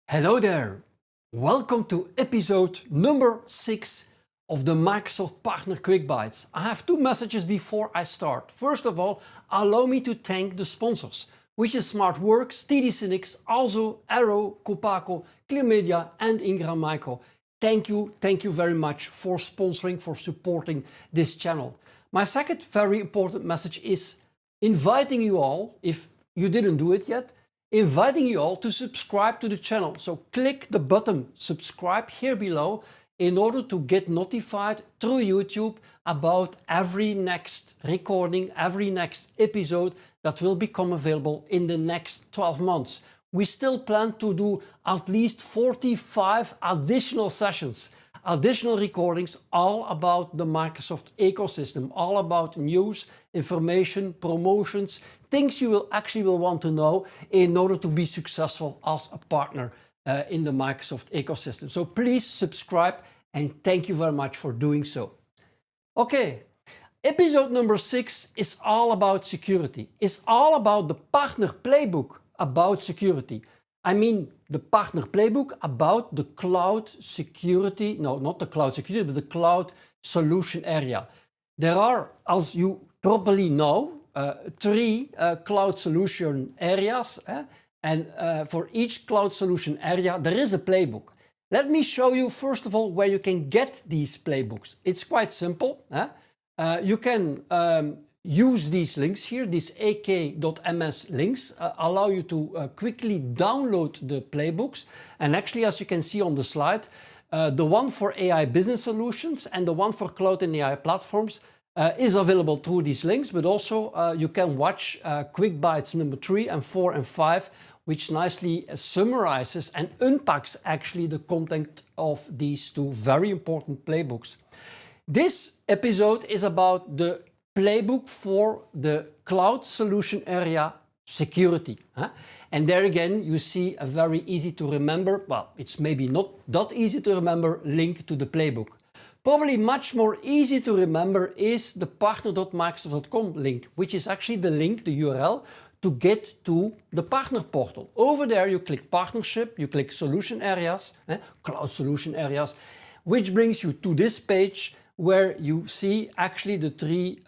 Hello there! Welcome to episode number 6 of the Microsoft Partner Quick Bytes. I have two messages before I start. First of all, allow me to thank the sponsors, which is SmartWorks, TD Synnex, also Arrow, Copaco, Clear Media and Ingram Micro. Thank you very much for sponsoring, for supporting this channel. My second very important message is inviting you all, if you didn't do it yet, inviting you all to subscribe to the channel. So click the button subscribe here below in order to get notified through YouTube about every next recording, every next episode that will become available in the next 12 months. We still plan to do at least 45 additional sessions, additional recordings, all about the Microsoft ecosystem, all about news, information, promotions, things you will want to know in order to be successful as a partner in the Microsoft ecosystem. So please subscribe and thank you very much for doing so. Okay, episode number 6 is all about security. It's all about the Partner Playbook about security. I mean the Partner Playbook about the cloud security, no, not the cloud security, but the cloud solution area. There are, as you probably know, 3 cloud solution areas, and for each cloud solution area there is a playbook. Let me show you first of all where you can get these playbooks. It's quite simple. You can use these links here, these ak.ms links allow you to quickly download the playbooks, and actually, as you can see on the slide, the one for AI business solutions and the one for cloud and AI platforms is available through these links, but also you can watch Quick Bytes number 3 and 4 and 5, which nicely summarizes and unpacks actually the content of these 2 very important playbooks. This episode is about the playbook for the cloud solution area security. And there again, you see a very easy to remember, well, it's maybe not that easy to remember, link to the playbook. Probably much more easy to remember is the partner.microsoft.com link, which is actually the link, the URL, to get to the partner portal. Over there you click partnership, you click solution areas, cloud solution areas, which brings you to this page where you see actually the 3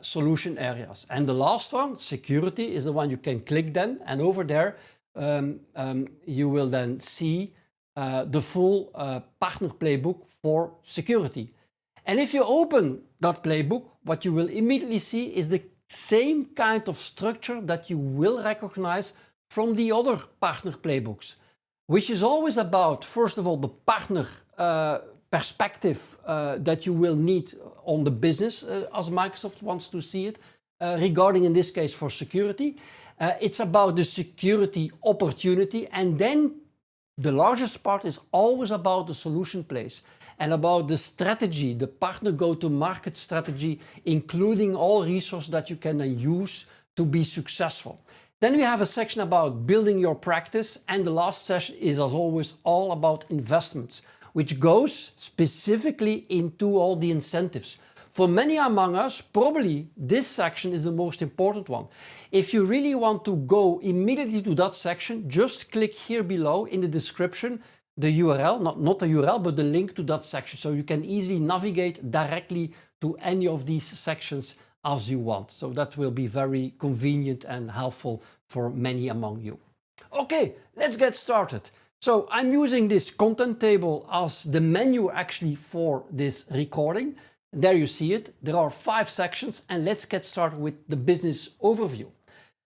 solution areas. And the last one, security, is the one you can click then, and over there you will then see the full partner playbook for security. And if you open that playbook, what you will immediately see is the same kind of structure that you will recognize from the other partner playbooks, which is always about, first of all, the partner perspective that you will need on the business as Microsoft wants to see it, regarding in this case for security. It's about the security opportunity, and then the largest part is always about the solution plays and about the strategy, the partner go-to-market strategy, including all resources that you can use to be successful. Then we have a section about building your practice, and the last session is, as always, all about investments, which goes specifically into all the incentives. For many among us, probably this section is the most important one. If you really want to go immediately to that section, just click here below in the description, the URL, not the URL, but the link to that section. So you can easily navigate directly to any of these sections as you want. So that will be very convenient and helpful for many among you. Okay, let's get started. So I'm using this content table as the menu actually for this recording. There you see it. There are 5 sections, and let's get started with the business overview.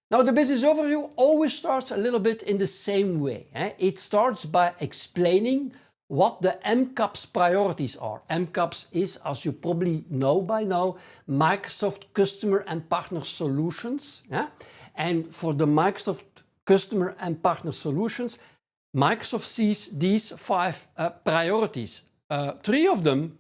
Now, the business overview always starts a little bit in the same way. It starts by explaining what the MCAPS priorities are. MCAPS is, as you probably know by now, Microsoft Customer and Partner Solutions. And for the Microsoft Customer and Partner Solutions, Microsoft sees these 5 priorities. 3 of them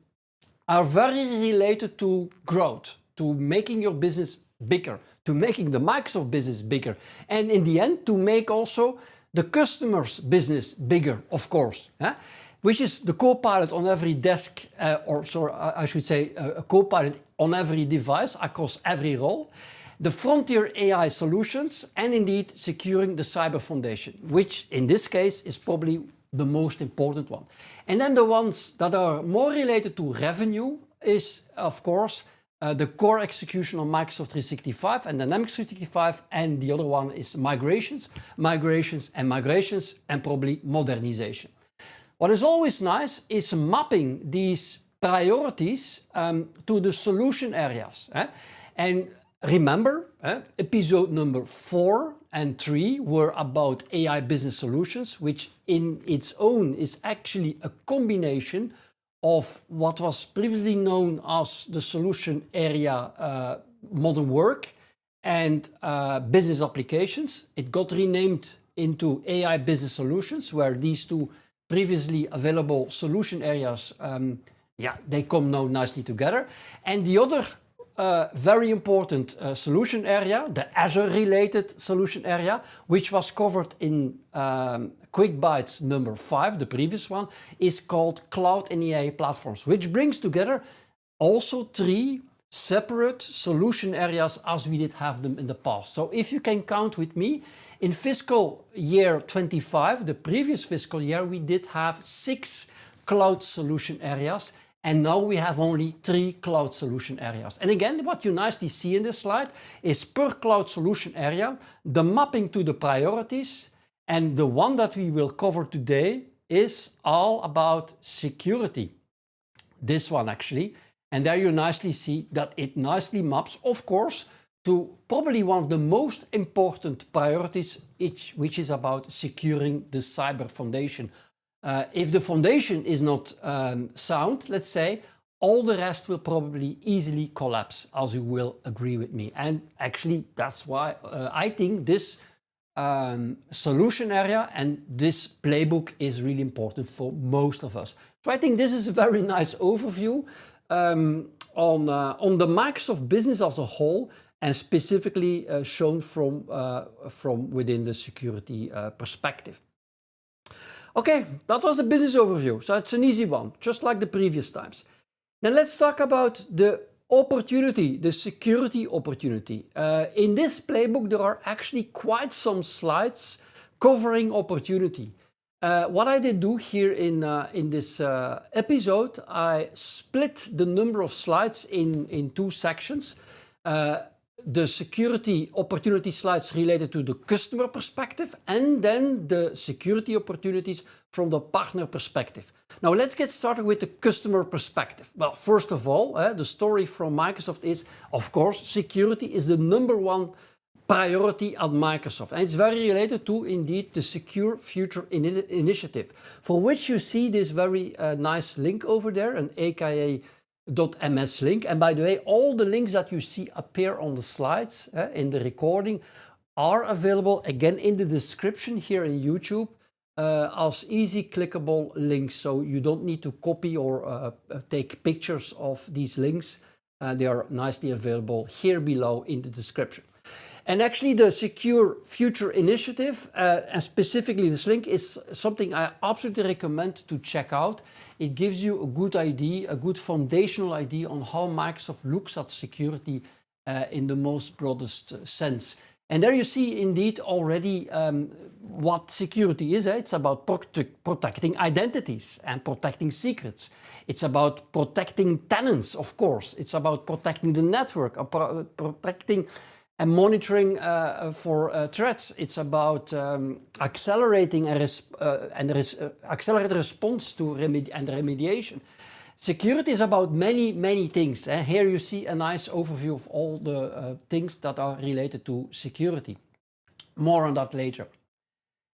are very related to growth, to making your business bigger, to making the Microsoft business bigger, and in the end to make also the customer's business bigger, of course, which is the co-pilot on every desk, or sorry, I should say a co-pilot on every device across every role, the frontier AI solutions, and indeed securing the cyber foundation, which in this case is probably the most important one. And then the ones that are more related to revenue is, of course, the core execution on Microsoft 365 and Dynamics 365, and the other one is migrations, and probably modernization. What is always nice is mapping these priorities to the solution areas. And remember, episode number 4 and 3 were about AI business solutions, which in its own is actually a combination of what was previously known as the solution area modern work and business applications. It got renamed into AI business solutions, where these two previously available solution areas, they come now nicely together. And the other very important solution area, the Azure related solution area, which was covered in Quick Bytes number 5, the previous one, is called Cloud and AI Platforms, which brings together also 3 separate solution areas as we did have them in the past. So if you can count with me, in fiscal year 25, the previous fiscal year, we did have 6 cloud solution areas, and now we have only 3 cloud solution areas. And again, what you nicely see in this slide is per cloud solution area, the mapping to the priorities, and the one that we will cover today is all about security. This one actually, and there you nicely see that it nicely maps, of course, to probably one of the most important priorities, which is about securing the cyber foundation. If the foundation is not sound, let's say, all the rest will probably easily collapse, as you will agree with me. And actually, that's why I think this solution area and this playbook is really important for most of us. So I think this is a very nice overview on the Microsoft business as a whole, and specifically shown from within the security perspective. Okay, that was the business overview, so it's an easy one, just like the previous times. Then let's talk about the opportunity, the security opportunity. In this playbook, there are actually quite some slides covering opportunity. What I did do here in this episode, I split the number of slides in 2 sections. The security opportunity slides related to the customer perspective, and then the security opportunities from the partner perspective. Now let's get started with the customer perspective. Well, first of all, the story from Microsoft is, of course, security is the #1 priority at Microsoft. And it's very related to, indeed, the Secure Future Initiative, for which you see this very nice link over there, an aka.ms link. And by the way, all the links that you see appear on the slides in the recording are available again in the description here in YouTube as easy clickable links. So you don't need to copy or take pictures of these links. They are nicely available here below in the description. And actually the Secure Future Initiative, and specifically this link, is something I absolutely recommend to check out. It gives you a good idea, a good foundational idea on how Microsoft looks at security in the most broadest sense. And there you see indeed already what security is. It's about protecting identities and protecting secrets. It's about protecting tenants, of course. It's about protecting the network, protecting and monitoring for threats. It's about accelerating accelerated response to remediation. Security is about many things. Here you see a nice overview of all the things that are related to security. More on that later.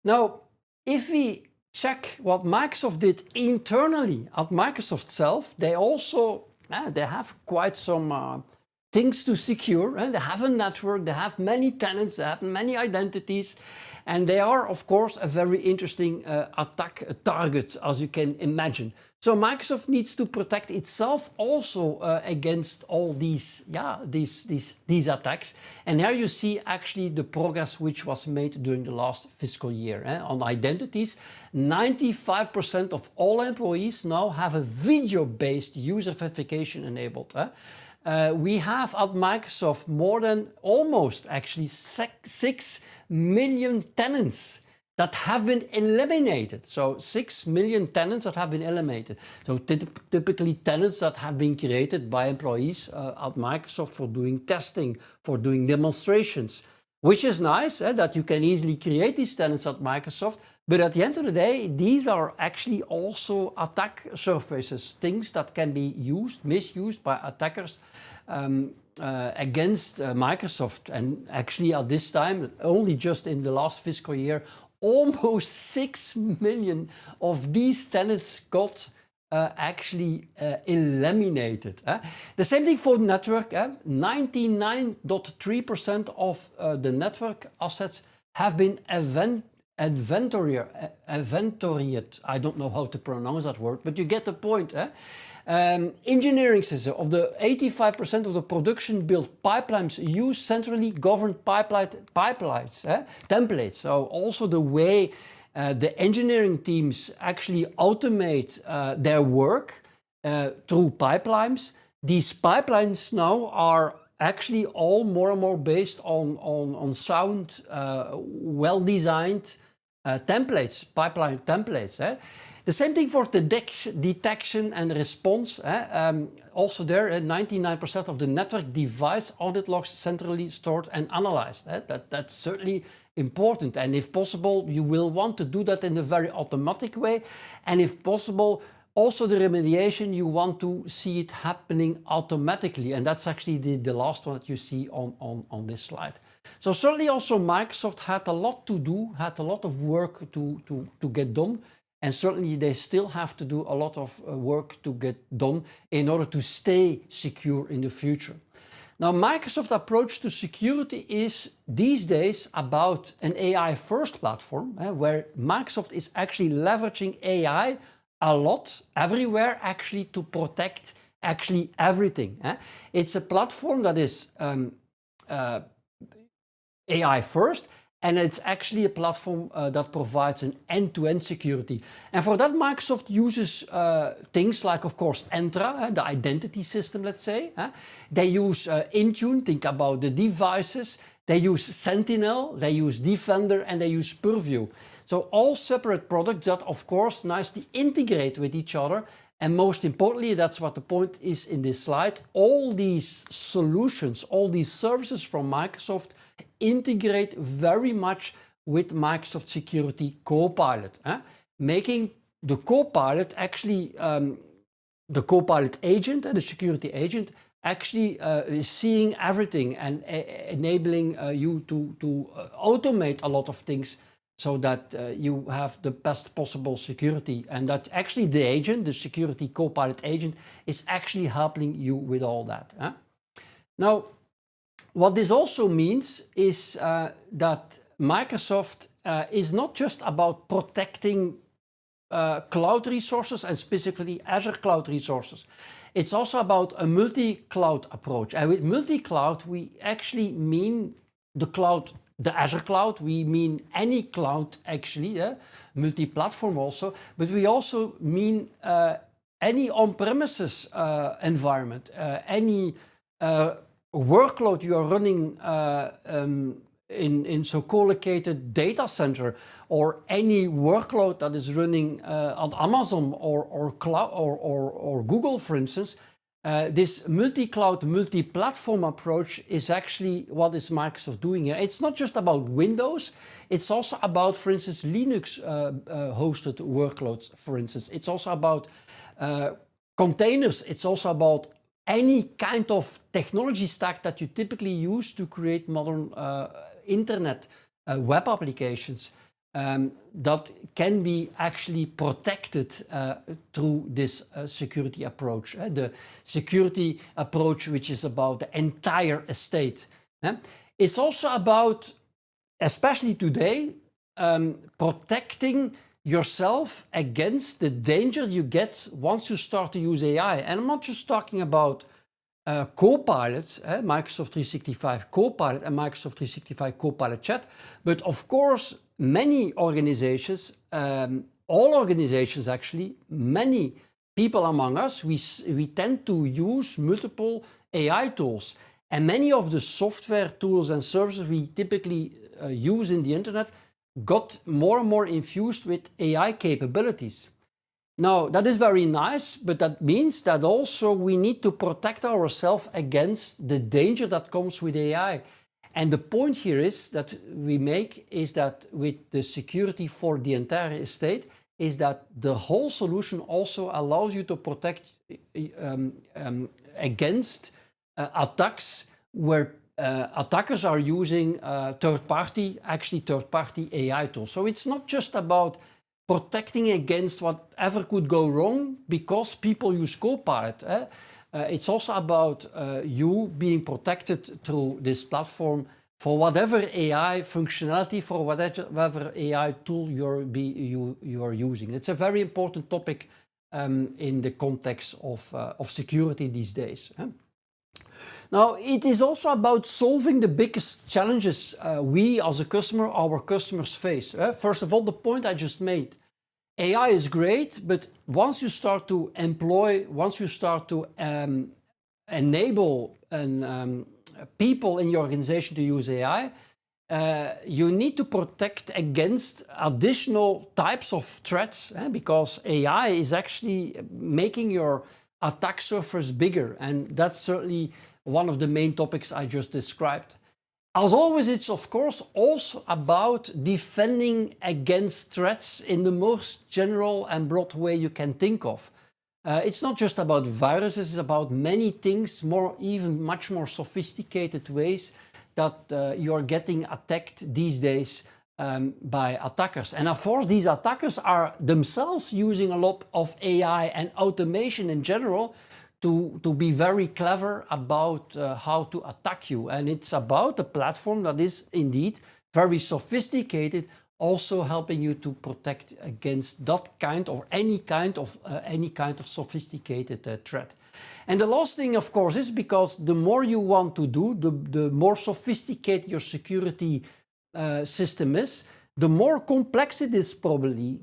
Now, if we check what Microsoft did internally at Microsoft itself, they also they have quite some things to secure. They have a network, they have many tenants, they have many identities, and they are, of course, a very interesting attack target, as you can imagine. So Microsoft needs to protect itself also against all these attacks. And here you see actually the progress which was made during the last fiscal year. On identities, 95% of all employees now have a video-based user verification enabled. We have at Microsoft more than almost actually 6 million tenants that have been eliminated. So 6 million tenants that have been eliminated. So typically tenants that have been created by employees at Microsoft for doing testing, for doing demonstrations, which is nice that you can easily create these tenants at Microsoft. But at the end of the day, these are actually also attack surfaces, things that can be misused by attackers against Microsoft. And actually at this time, only just in the last fiscal year, almost 6 million of these tenants got actually eliminated. The same thing for network. 99.3% of the network assets have been inventoried. I don't know how to pronounce that word, but you get the point. Engineering system of the 85% of the production built pipelines use centrally governed pipelines, templates. So also the way the engineering teams actually automate their work through pipelines. These pipelines now are actually all more and more based on sound, well-designed templates, pipeline templates. The same thing for the detection and response. Also there, 99% of the network device audit logs centrally stored and analyzed. That's certainly important. And if possible, you will want to do that in a very automatic way. And if possible, also the remediation, you want to see it happening automatically. And that's actually the last one that you see on this slide. So certainly also Microsoft had a lot to do, had a lot of work to get done. And certainly they still have to do a lot of work to get done in order to stay secure in the future. Now, Microsoft's approach to security is these days about an AI-first platform, where Microsoft is actually leveraging AI a lot, everywhere actually, to protect actually everything. It's a platform that is AI-first, and it's actually a platform that provides an end-to-end security. And for that, Microsoft uses things like, of course, Entra, the identity system, let's say. They use Intune, think about the devices. They use Sentinel, they use Defender, and they use Purview. So all separate products that, of course, nicely integrate with each other. And most importantly, that's what the point is in this slide, all these solutions, all these services from Microsoft integrate very much with Microsoft Security Copilot, making the Copilot actually, the Copilot agent, the security agent, actually is seeing everything and enabling you to automate a lot of things so that you have the best possible security, and that actually the agent, the Security Copilot agent, is actually helping you with all that. Now, what this also means is that Microsoft is not just about protecting cloud resources, and specifically Azure cloud resources. It's also about a multi-cloud approach. And with multi-cloud, we actually mean the cloud, the Azure cloud, we mean any cloud actually, multi-platform also, but we also mean any on-premises environment, any workload you are running in so co-located data center, or any workload that is running on Amazon or cloud or Google, for instance. This multi-cloud, multi-platform approach is actually what is Microsoft doing here. It's not just about Windows, it's also about, for instance, Linux hosted workloads, for instance. It's also about containers, it's also about any kind of technology stack that you typically use to create modern internet web applications that can be actually protected through this security approach. The security approach, which is about the entire estate. It's also about, especially today, protecting yourself against the danger you get once you start to use AI. And I'm not just talking about Copilot, Microsoft 365 Copilot and Microsoft 365 Copilot Chat, but of course, many organizations, all organizations actually, many people among us, we tend to use multiple AI tools. And many of the software tools and services we typically use in the internet got more and more infused with AI capabilities. Now, that is very nice, but that means that also we need to protect ourselves against the danger that comes with AI. And the point here is that we make is that with the security for the entire estate, is that the whole solution also allows you to protect against attacks where attackers are using third-party AI tools. So it's not just about protecting against whatever could go wrong because people use Copilot. It's also about you being protected through this platform for whatever AI functionality, for whatever AI tool you are using. It's a very important topic in the context of security these days. Now, it is also about solving the biggest challenges we as a customer, our customers face. First of all, the point I just made. AI is great, but once you start to enable people in your organization to use AI, you need to protect against additional types of threats, because AI is actually making your attack surface bigger, and that's certainly one of the main topics I just described. As always, it's of course also about defending against threats in the most general and broad way you can think of. It's not just about viruses, it's about many things, even much more sophisticated ways that you are getting attacked these days by attackers. And of course, these attackers are themselves using a lot of AI and automation in general to be very clever about how to attack you. And it's about a platform that is indeed very sophisticated, also helping you to protect against that kind or any kind of sophisticated threat. And the last thing, of course, is because the more you want to do, the more sophisticated your security system is, the more complex it is probably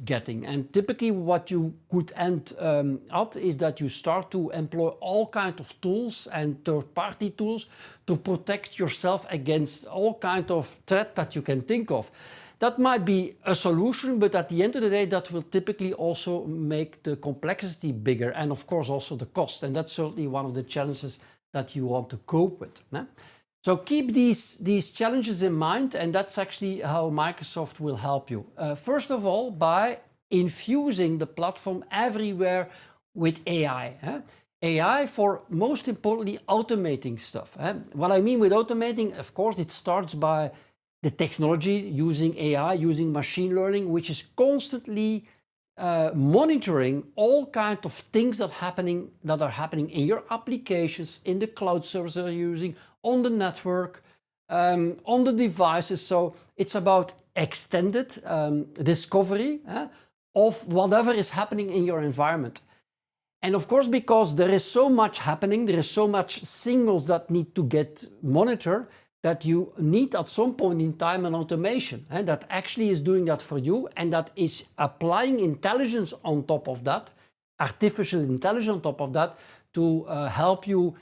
getting. And typically what you could end at is that you start to employ all kinds of tools and third-party tools to protect yourself against all kinds of threat that you can think of. That might be a solution, but at the end of the day, that will typically also make the complexity bigger and of course also the cost. And that's certainly one of the challenges that you want to cope with. So keep these challenges in mind, and that's actually how Microsoft will help you. First of all, by infusing the platform everywhere with AI. AI for, most importantly, automating stuff. What I mean with automating, of course, it starts by the technology using AI, using machine learning, which is constantly monitoring all kinds of things that are happening in your applications, in the cloud services you're using, on the network, on the devices. So it's about extended discovery of whatever is happening in your environment. And of course, because there is so much happening, there is so much signals that need to get monitored, that you need at some point in time an automation that actually is doing that for you, and that is applying intelligence on top of that, artificial intelligence on top of that, to help you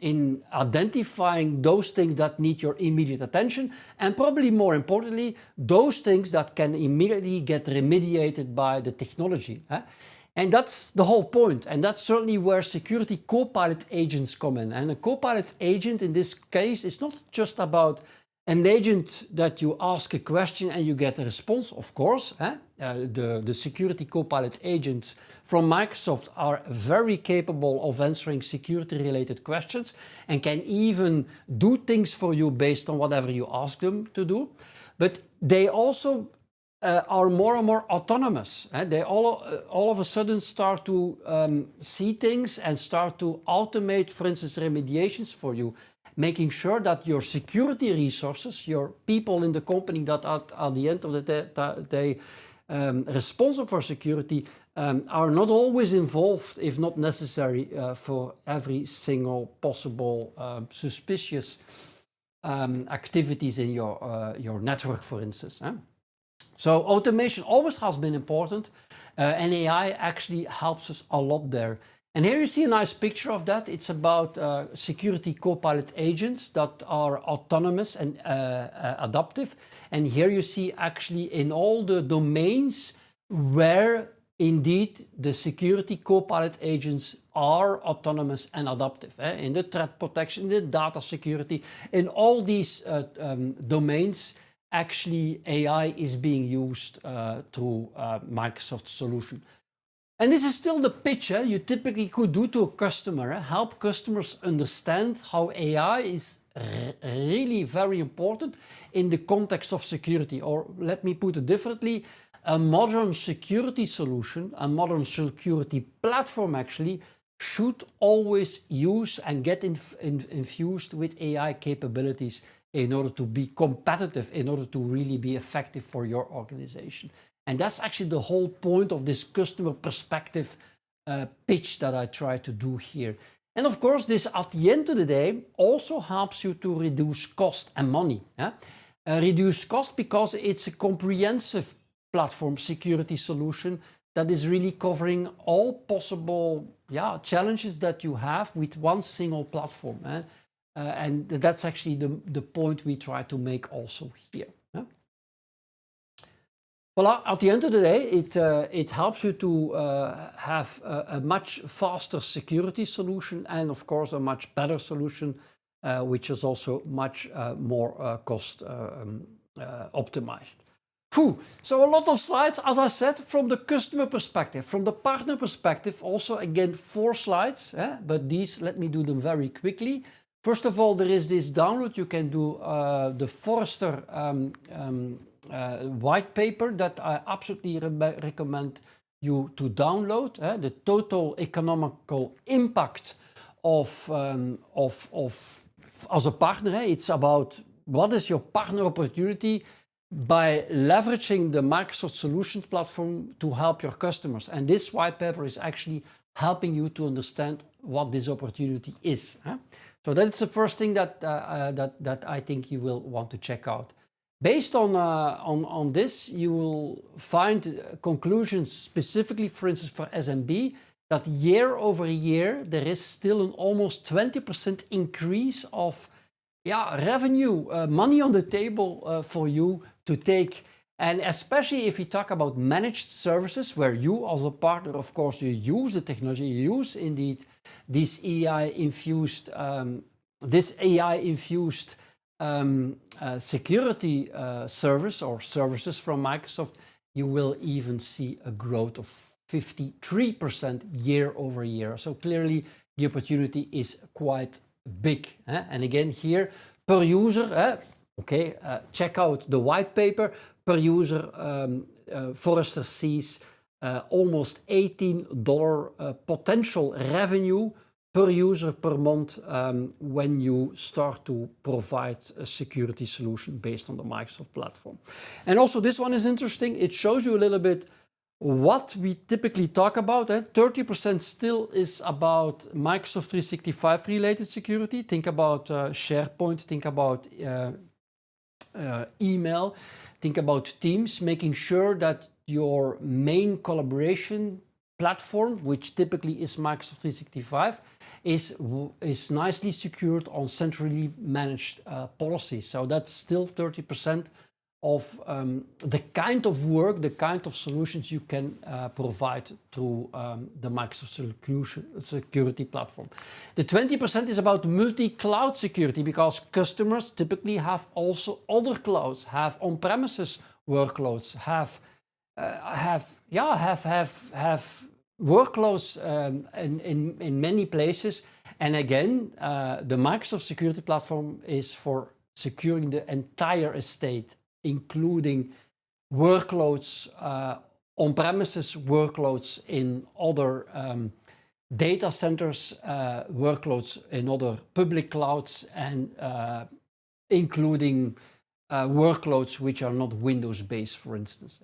in identifying those things that need your immediate attention, and probably more importantly, those things that can immediately get remediated by the technology. And that's the whole point, and that's certainly where security Copilot agents come in. And a Copilot agent in this case is not just about an agent that you ask a question and you get a response, of course. The security Copilot agents from Microsoft are very capable of answering security-related questions and can even do things for you based on whatever you ask them to do. But they also are more and more autonomous. They all of a sudden start to see things and start to automate, for instance, remediations for you, making sure that your security resources, your people in the company that are at the end of the day responsible for security, are not always involved, if not necessary, for every single possible suspicious activities in your network, for instance. So automation always has been important, and AI actually helps us a lot there. And here you see a nice picture of that. It's about security copilot agents that are autonomous and adaptive. And here you see actually in all the domains where indeed the security copilot agents are autonomous and adaptive. In the threat protection, in the data security, in all these domains, actually AI is being used through Microsoft solution. And this is still the pitch you typically could do to a customer, help customers understand how AI is really very important in the context of security. Or let me put it differently, a modern security solution, a modern security platform actually should always use and get infused with AI capabilities in order to be competitive, in order to really be effective for your organization. And that's actually the whole point of this customer perspective pitch that I try to do here. And of course, this at the end of the day also helps you to reduce cost and money. Reduce cost because it's a comprehensive platform security solution that is really covering all possible challenges that you have with one single platform. And that's actually the point we try to make also here. Well, at the end of the day, it helps you to have a much faster security solution and of course a much better solution, which is also much more cost optimized. So a lot of slides, as I said, from the customer perspective, from the partner perspective, also again 4 slides, but these, let me do them very quickly. First of all, there is this download. You can do the Forrester white paper that I absolutely recommend you to download. The total economical impact of as a partner. It's about what is your partner opportunity by leveraging the Microsoft Solutions platform to help your customers. And this white paper is actually helping you to understand what this opportunity is. So that's the first thing that I think you will want to check out. Based on this, you will find conclusions specifically, for instance, for SMB, that year over year, there is still an almost 20% increase of revenue, money on the table for you to take. And especially if you talk about managed services, where you as a partner, of course, you use the technology, you use indeed this AI-infused security service or services from Microsoft, you will even see a growth of 53% year over year. So clearly the opportunity is quite big. And again here, per user, check out the white paper. Per user, Forrester sees almost $18 potential revenue per user per month when you start to provide a security solution based on the Microsoft platform. And also this one is interesting. It shows you a little bit what we typically talk about. 30% still is about Microsoft 365 related security. Think about SharePoint, think about email, think about Teams, making sure that your main collaboration platform, which typically is Microsoft 365, is nicely secured on centrally managed policies. So that's still 30% of the kind of work, the kind of solutions you can provide through the Microsoft security platform. The 20% is about multi-cloud security, because customers typically have also other clouds, have on-premises workloads, have workloads in many places. And again, the Microsoft security platform is for securing the entire estate, including workloads, on-premises workloads in other data centers, workloads in other public clouds, and including workloads which are not Windows-based, for instance.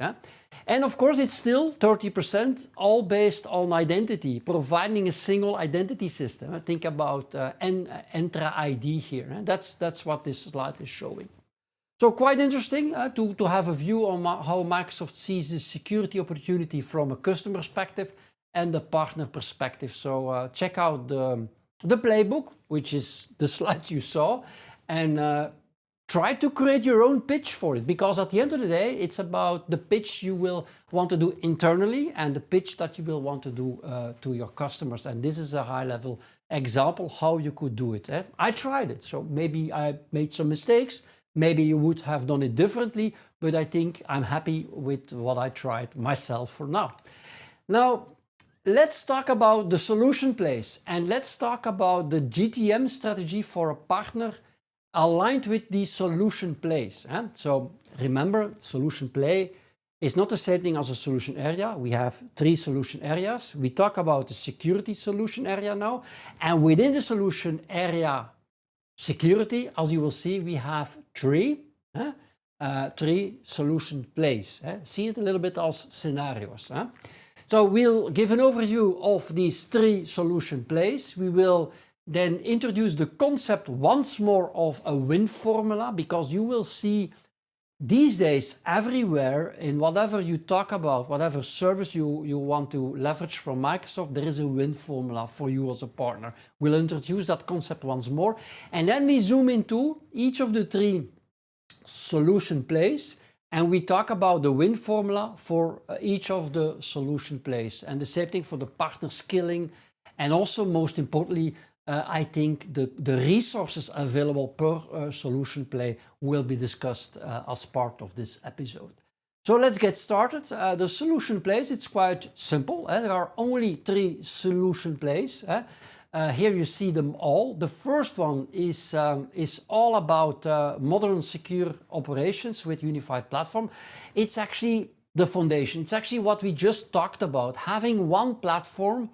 And of course, it's still 30%, all based on identity, providing a single identity system. Think about Entra ID here. That's what this slide is showing. So quite interesting to have a view on how Microsoft sees the security opportunity from a customer perspective and the partner perspective. So check out the playbook, which is the slides you saw, and try to create your own pitch for it, because at the end of the day, it's about the pitch you will want to do internally and the pitch that you will want to do to your customers. And this is a high-level example how you could do it. I tried it, so maybe I made some mistakes. Maybe you would have done it differently, but I think I'm happy with what I tried myself for now. Now, let's talk about the solution plays, and let's talk about the GTM strategy for a partner aligned with the solution plays. So remember, solution play is not the same thing as a solution area. We have 3 solution areas. We talk about the security solution area now, and within the solution area security, as you will see, we have 3 solution plays. See it a little bit as scenarios. So we'll give an overview of these 3 solution plays. We will then introduce the concept once more of a win formula, because you will see these days everywhere in whatever you talk about, whatever service you want to leverage from Microsoft, there is a win formula for you as a partner. We'll introduce that concept once more, and then we zoom into each of the 3 solution plays, and we talk about the win formula for each of the solution plays, and the same thing for the partner skilling, and also most importantly, I think the resources available per solution play will be discussed as part of this episode. So let's get started. The solution plays, it's quite simple. There are only 3 solution plays. Here you see them all. The first one is all about modern secure operations with unified platform. It's actually the foundation. It's actually what we just talked about, having one platform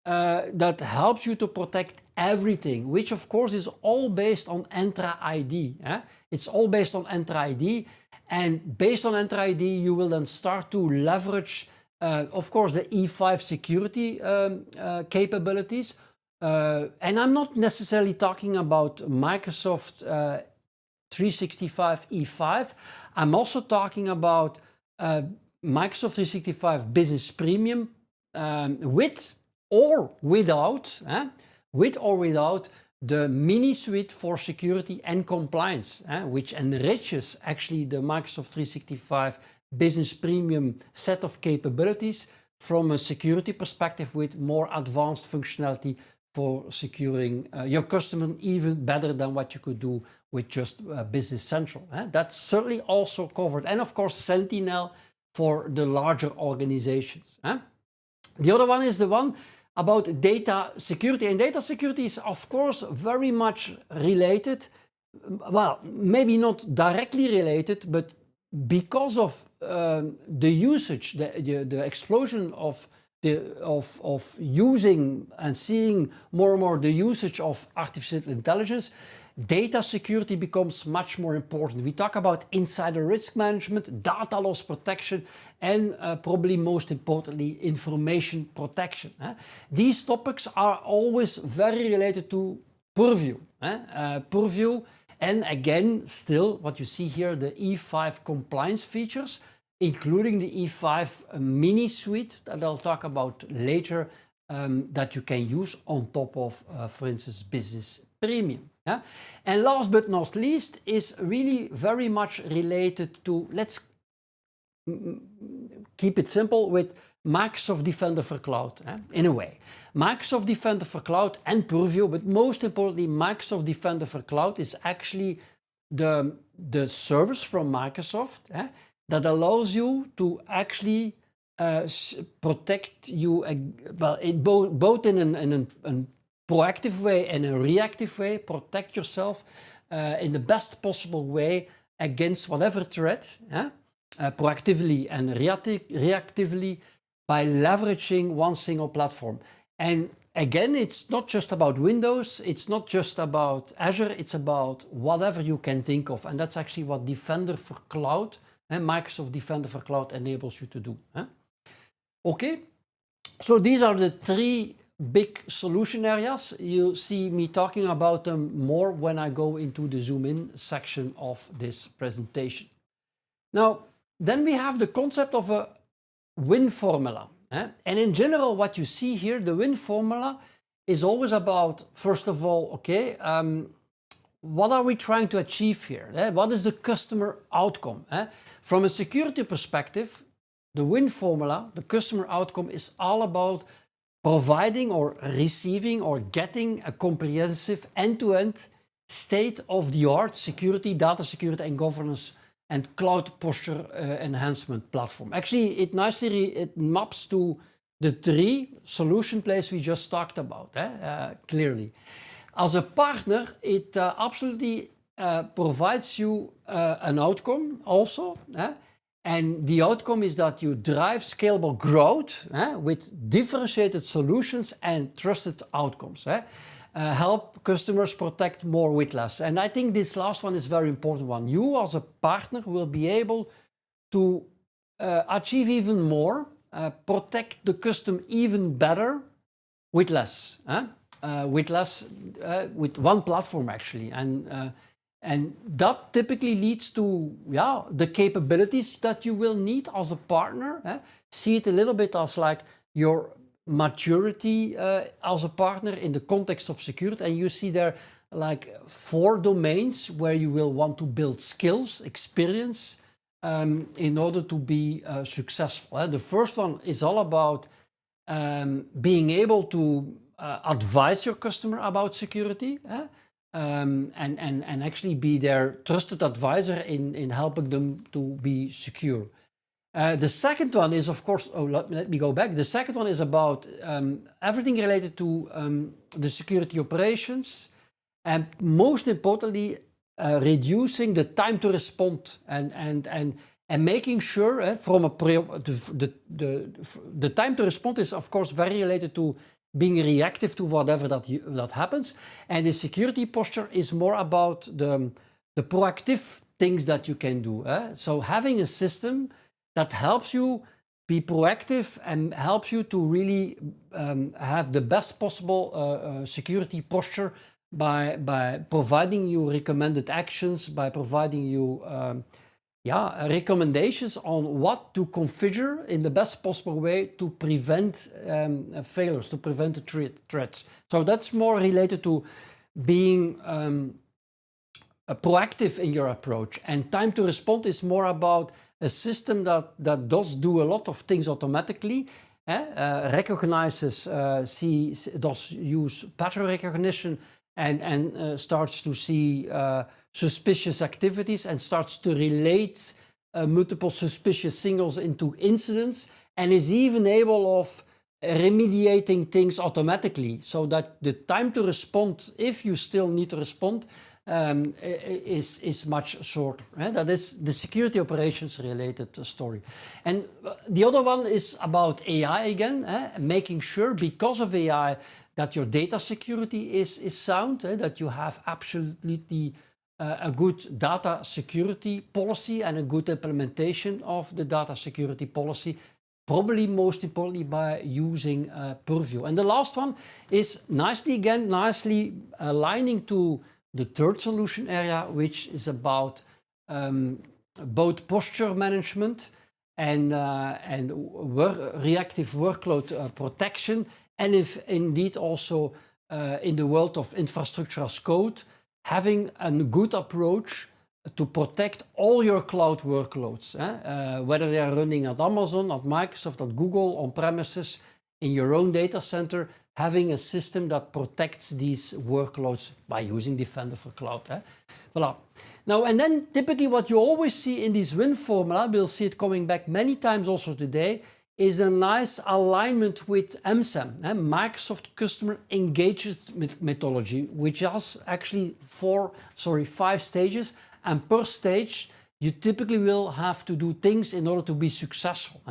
that helps you to protect everything, which of course is all based on Entra ID. It's all based on Entra ID, and based on Entra ID you will then start to leverage of course the E5 security capabilities, and I'm not necessarily talking about Microsoft 365 E5. I'm also talking about Microsoft 365 Business Premium with or without the mini suite for security and compliance, which enriches actually the Microsoft 365 Business Premium set of capabilities from a security perspective, with more advanced functionality for securing your customer even better than what you could do with just Business Central. That's certainly also covered. And of course, Sentinel for the larger organizations. The other one is the one about data security, and data security is of course very much related, well, maybe not directly related, but because of the usage, the explosion of using and seeing more and more the usage of artificial intelligence, data security becomes much more important. We talk about insider risk management, data loss protection, and probably most importantly, information protection. These topics are always very related to Purview. Purview, and again, still what you see here, the E5 compliance features, including the E5 mini suite that I'll talk about later, that you can use on top of, for instance, Business Premium. And last but not least is really very much related to, let's keep it simple, with Microsoft Defender for Cloud. In a way, Microsoft Defender for Cloud and Purview, but most importantly, Microsoft Defender for Cloud is actually the service from Microsoft that allows you to actually protect you, well, both in a proactive way and a reactive way, protect yourself in the best possible way against whatever threat, proactively and reactively, by leveraging one single platform. And again, it's not just about Windows, it's not just about Azure, it's about whatever you can think of. And that's actually what Defender for Cloud and Microsoft Defender for Cloud enables you to do. Okay, so these are the 3 big solution areas. You'll see me talking about them more when I go into the zoom in section of this presentation. Now, then we have the concept of a win formula. And in general, what you see here, the win formula is always about, first of all, okay, what are we trying to achieve here? What is the customer outcome? From a security perspective, the win formula, the customer outcome, is all about providing or receiving or getting a comprehensive end-to-end state-of-the-art security, data security and governance and cloud posture enhancement platform. Actually, it nicely maps to the three solution plays we just talked about, clearly. As a partner, it absolutely provides you an outcome also. And the outcome is that you drive scalable growth with differentiated solutions and trusted outcomes. Help customers protect more with less. And I think this last one is a very important one. You as a partner will be able to achieve even more, protect the custom even better with less. With one platform actually. And that typically leads to the capabilities that you will need as a partner. See it a little bit as like your maturity as a partner in the context of security. And you see there like 4 domains where you will want to build skills, experience in order to be successful. The first one is all about being able to advise your customer about security. And actually be their trusted advisor in helping them to be secure. The second one is, of course, let me go back. The second one is about everything related to the security operations, and most importantly, reducing the time to respond and making sure from the time to respond is, of course, very related to being reactive to whatever that happens. And the security posture is more about the proactive things that you can do. So having a system that helps you be proactive and helps you to really have the best possible security posture by providing you recommended actions, by providing you recommendations on what to configure in the best possible way to prevent failures, to prevent the threats. So that's more related to being proactive in your approach. And time to respond is more about a system that does do a lot of things automatically, recognizes, does use pattern recognition and starts to see suspicious activities and starts to relate multiple suspicious signals into incidents, and is even able of remediating things automatically, so that the time to respond, if you still need to respond, is much shorter. That is the security operations related story. And the other one is about AI again, making sure because of AI that your data security is sound, that you have absolutely a good data security policy and a good implementation of the data security policy, probably most importantly by using Purview. And the last one is nicely aligning to the third solution area, which is about both posture management and reactive workload protection, and if indeed also in the world of infrastructure as code, having a good approach to protect all your cloud workloads, whether they are running at Amazon, at Microsoft, at Google, on premises, in your own data center, having a system that protects these workloads by using Defender for Cloud. Voilà. Now, and then typically what you always see in this win formula, we'll see it coming back many times also today, is a nice alignment with MSAM, Microsoft Customer Engagement Methodology, which has actually 5 stages, and per stage you typically will have to do things in order to be successful.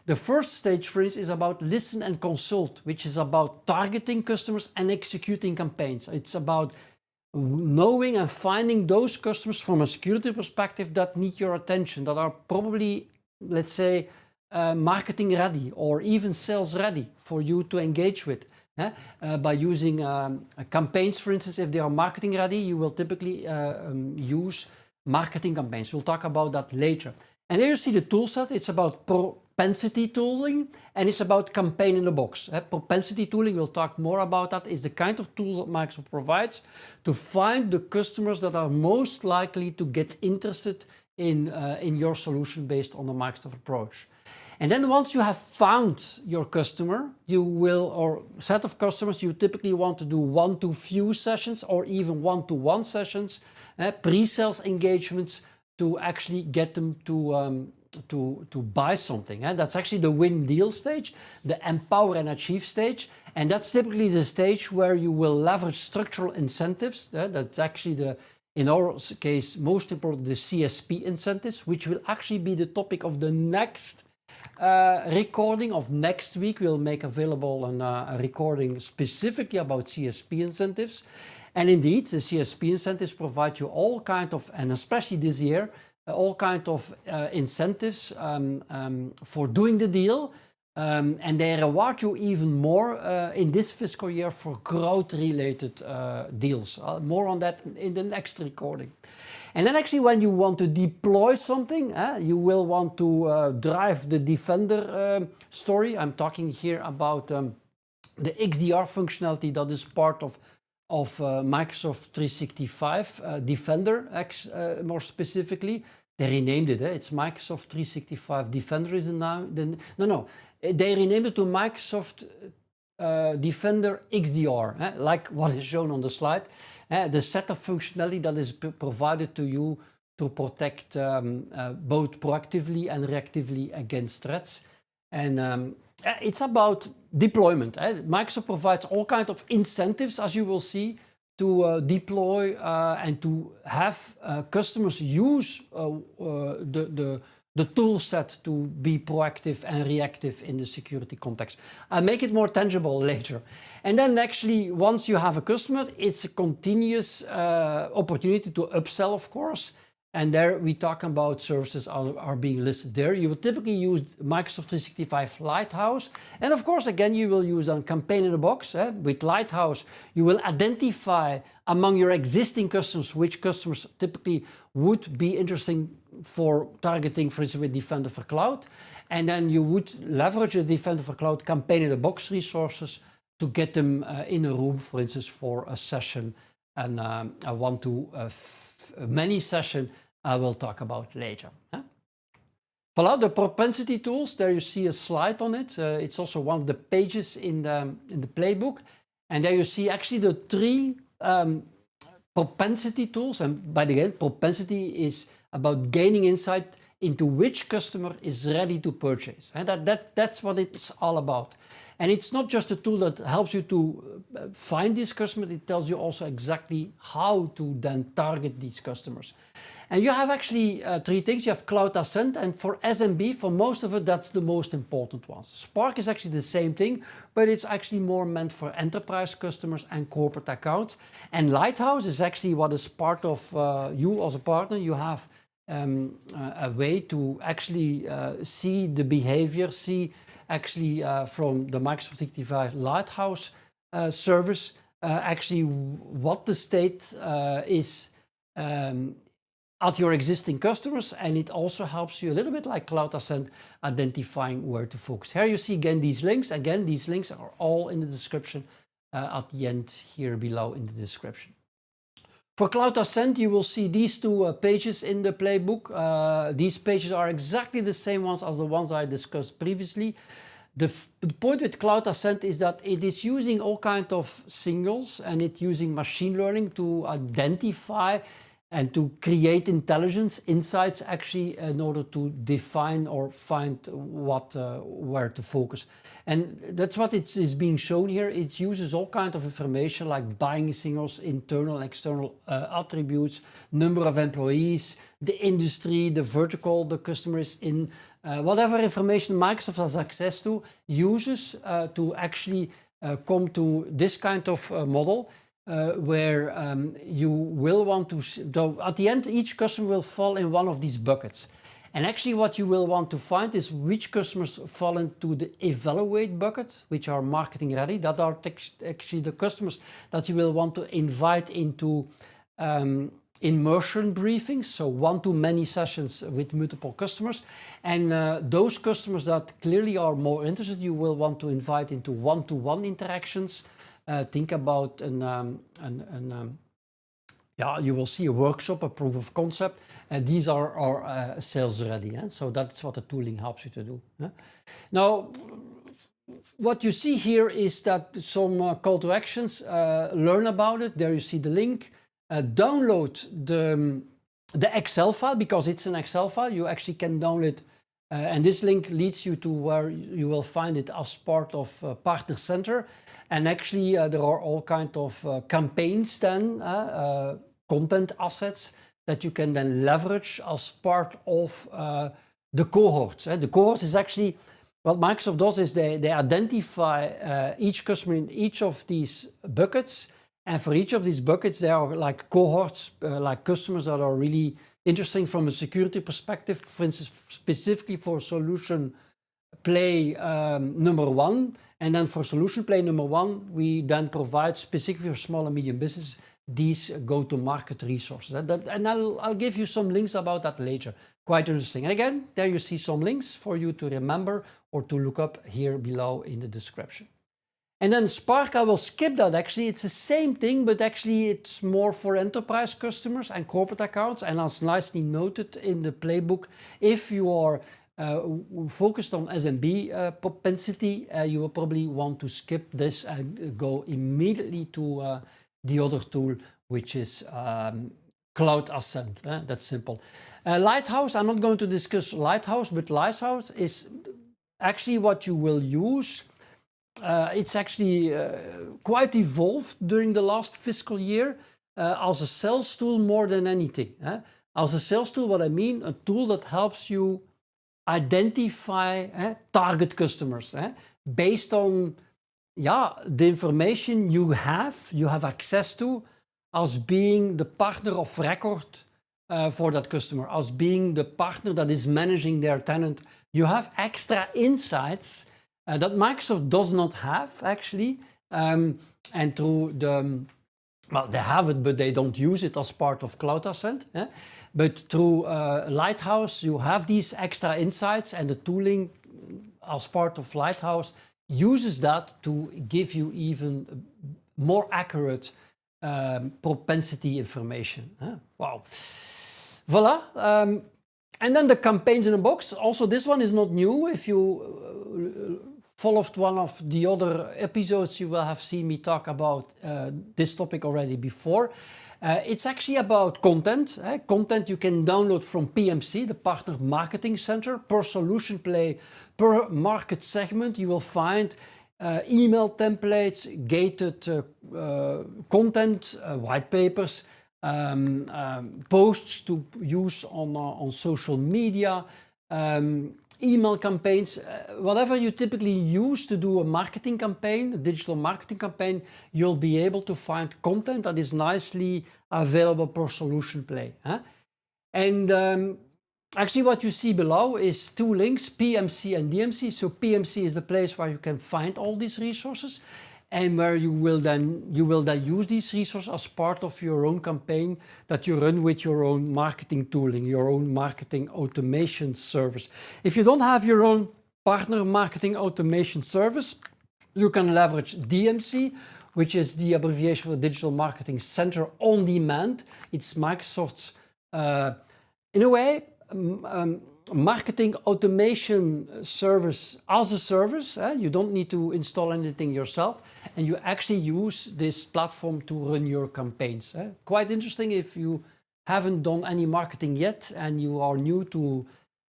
The first stage, for instance, is about listen and consult, which is about targeting customers and executing campaigns. It's about knowing and finding those customers from a security perspective that need your attention, that are probably, let's say, marketing ready or even sales ready for you to engage with. By using campaigns, for instance, if they are marketing ready, you will typically use marketing campaigns. We'll talk about that later. And there you see the tool set. It's about propensity tooling, and it's about campaign in the box. Propensity tooling, we'll talk more about that, is the kind of tool that Microsoft provides to find the customers that are most likely to get interested in your solution based on the Microsoft approach. And then once you have found your customer, you will, or set of customers, you typically want to do one-to-few sessions or even one-to-one sessions, pre-sales engagements to actually get them to buy something. That's actually the win deal stage, the empower and achieve stage. And that's typically the stage where you will leverage structural incentives. That's actually in our case, most important, the CSP incentives, which will actually be the topic of the next recording of next week. We'll make available a recording specifically about CSP incentives. And indeed, the CSP incentives provide you all kind of, and especially this year, all kind of incentives for doing the deal. And they reward you even more in this fiscal year for growth-related deals. More on that in the next recording. And then actually when you want to deploy something, you will want to drive the Defender story. I'm talking here about the XDR functionality that is part of Microsoft 365 Defender, more specifically. They renamed it. It's Microsoft 365 Defender is now. No. They renamed it to Microsoft Defender XDR, like what is shown on the slide. The set of functionality that is provided to you to protect both proactively and reactively against threats. And it's about deployment. Microsoft provides all kinds of incentives, as you will see, to deploy and to have customers use the tool set to be proactive and reactive in the security context. I'll make it more tangible later. And then actually, once you have a customer, it's a continuous opportunity to upsell, of course. And there we talk about services are being listed there. You will typically use Microsoft 365 Lighthouse. And of course, again, you will use a campaign in the box. With Lighthouse, you will identify among your existing customers which customers typically would be interesting for targeting, for instance, with Defender for Cloud. And then you would leverage the Defender for Cloud campaign in the box resources to get them in a room, for instance, for a session and a one-to-many session I will talk about later. Voilà, the propensity tools, there you see a slide on it. It's also one of the pages in the playbook. And there you see actually the three propensity tools. And by the way, propensity is about gaining insight into which customer is ready to purchase. And that's what it's all about. And it's not just a tool that helps you to find these customers, it tells you also exactly how to then target these customers. And you have actually three things. You have Cloud Ascent, and for SMB, for most of it, that's the most important one. Spark is actually the same thing, but it's actually more meant for enterprise customers and corporate accounts. And Lighthouse is actually what is part of you as a partner. You have a way to actually see the behavior, see actually from the Microsoft 365 Lighthouse service, actually what the state is at your existing customers, and it also helps you a little bit like Cloud Ascent identifying where to focus. Here you see again these links. Again, these links are all in the description at the end here below in the description. For Cloud Ascent, you will see these two pages in the playbook. These pages are exactly the same ones as the ones I discussed previously. The point with Cloud Ascent is that it is using all kinds of signals and it's using machine learning to identify and to create intelligence insights actually in order to define or find where to focus. And that's what it is being shown here. It uses all kinds of information like buying signals, internal and external attributes, number of employees, the industry, the vertical the customer is in, whatever information Microsoft has access to, uses to actually come to this kind of model. Where you will want to, at the end, each customer will fall in one of these buckets. And actually what you will want to find is which customers fall into the evaluate bucket, which are marketing ready. That are actually the customers that you will want to invite into immersion briefings, so one-to-many sessions with multiple customers. And those customers that clearly are more interested, you will want to invite into one-to-one interactions. Think about you will see a workshop, a proof of concept. These are sales ready. So that's what the tooling helps you to do. Now, what you see here is that some call to actions. Learn about it. There you see the link. Download the Excel file, because it's an Excel file. You actually can download it, and this link leads you to where you will find it as part of Partner Center. And actually there are all kinds of campaigns then, content assets that you can then leverage as part of the cohorts. The cohort is actually, what Microsoft does is they identify each customer in each of these buckets. And for each of these buckets, there are like cohorts, like customers that are really interesting from a security perspective. For instance, specifically for solution play number one. And then for solution play number one, we then provide specifically for small and medium business these go-to-market resources. And I'll give you some links about that later. Quite interesting. And again, there you see some links for you to remember or to look up here below in the description. And then Spark, I will skip that actually. It's the same thing, but actually it's more for enterprise customers and corporate accounts. And as nicely noted in the playbook, if you are focused on SMB propensity, you will probably want to skip this and go immediately to the other tool, which is Cloud Ascent. That's simple. Lighthouse, I'm not going to discuss Lighthouse, but Lighthouse is actually what you will use. It's actually quite evolved during the last fiscal year as a sales tool more than anything. As a sales tool, what I mean, a tool that helps you identify target customers based on the information you have access to as being the partner of record for that customer, as being the partner that is managing their tenant. You have extra insights that Microsoft does not have actually, and through they have it, but they don't use it as part of Cloud Ascent. But through Lighthouse, you have these extra insights, and the tooling as part of Lighthouse uses that to give you even more accurate propensity information. Wow. Voila. And then the campaigns in the box. Also, this one is not new. If you followed one of the other episodes, you will have seen me talk about this topic already before. It's actually about content. Content you can download from PMC, the Partner Marketing Center. Per solution play, per market segment, you will find email templates, gated content, white papers, posts to use on social media, email campaigns, whatever you typically use to do a marketing campaign, a digital marketing campaign, you'll be able to find content that is nicely available per solution play. And actually what you see below is two links, PMC and DMC. So PMC is the place where you can find all these resources, and where you will then use these resources as part of your own campaign that you run with your own marketing tooling, your own marketing automation service. If you don't have your own partner marketing automation service, you can leverage DMC, which is the abbreviation for Digital Marketing Center on Demand. It's Microsoft's, in a way, marketing automation service as a service. You don't need to install anything yourself, and you actually use this platform to run your campaigns. Quite interesting. If you haven't done any marketing yet and you are new to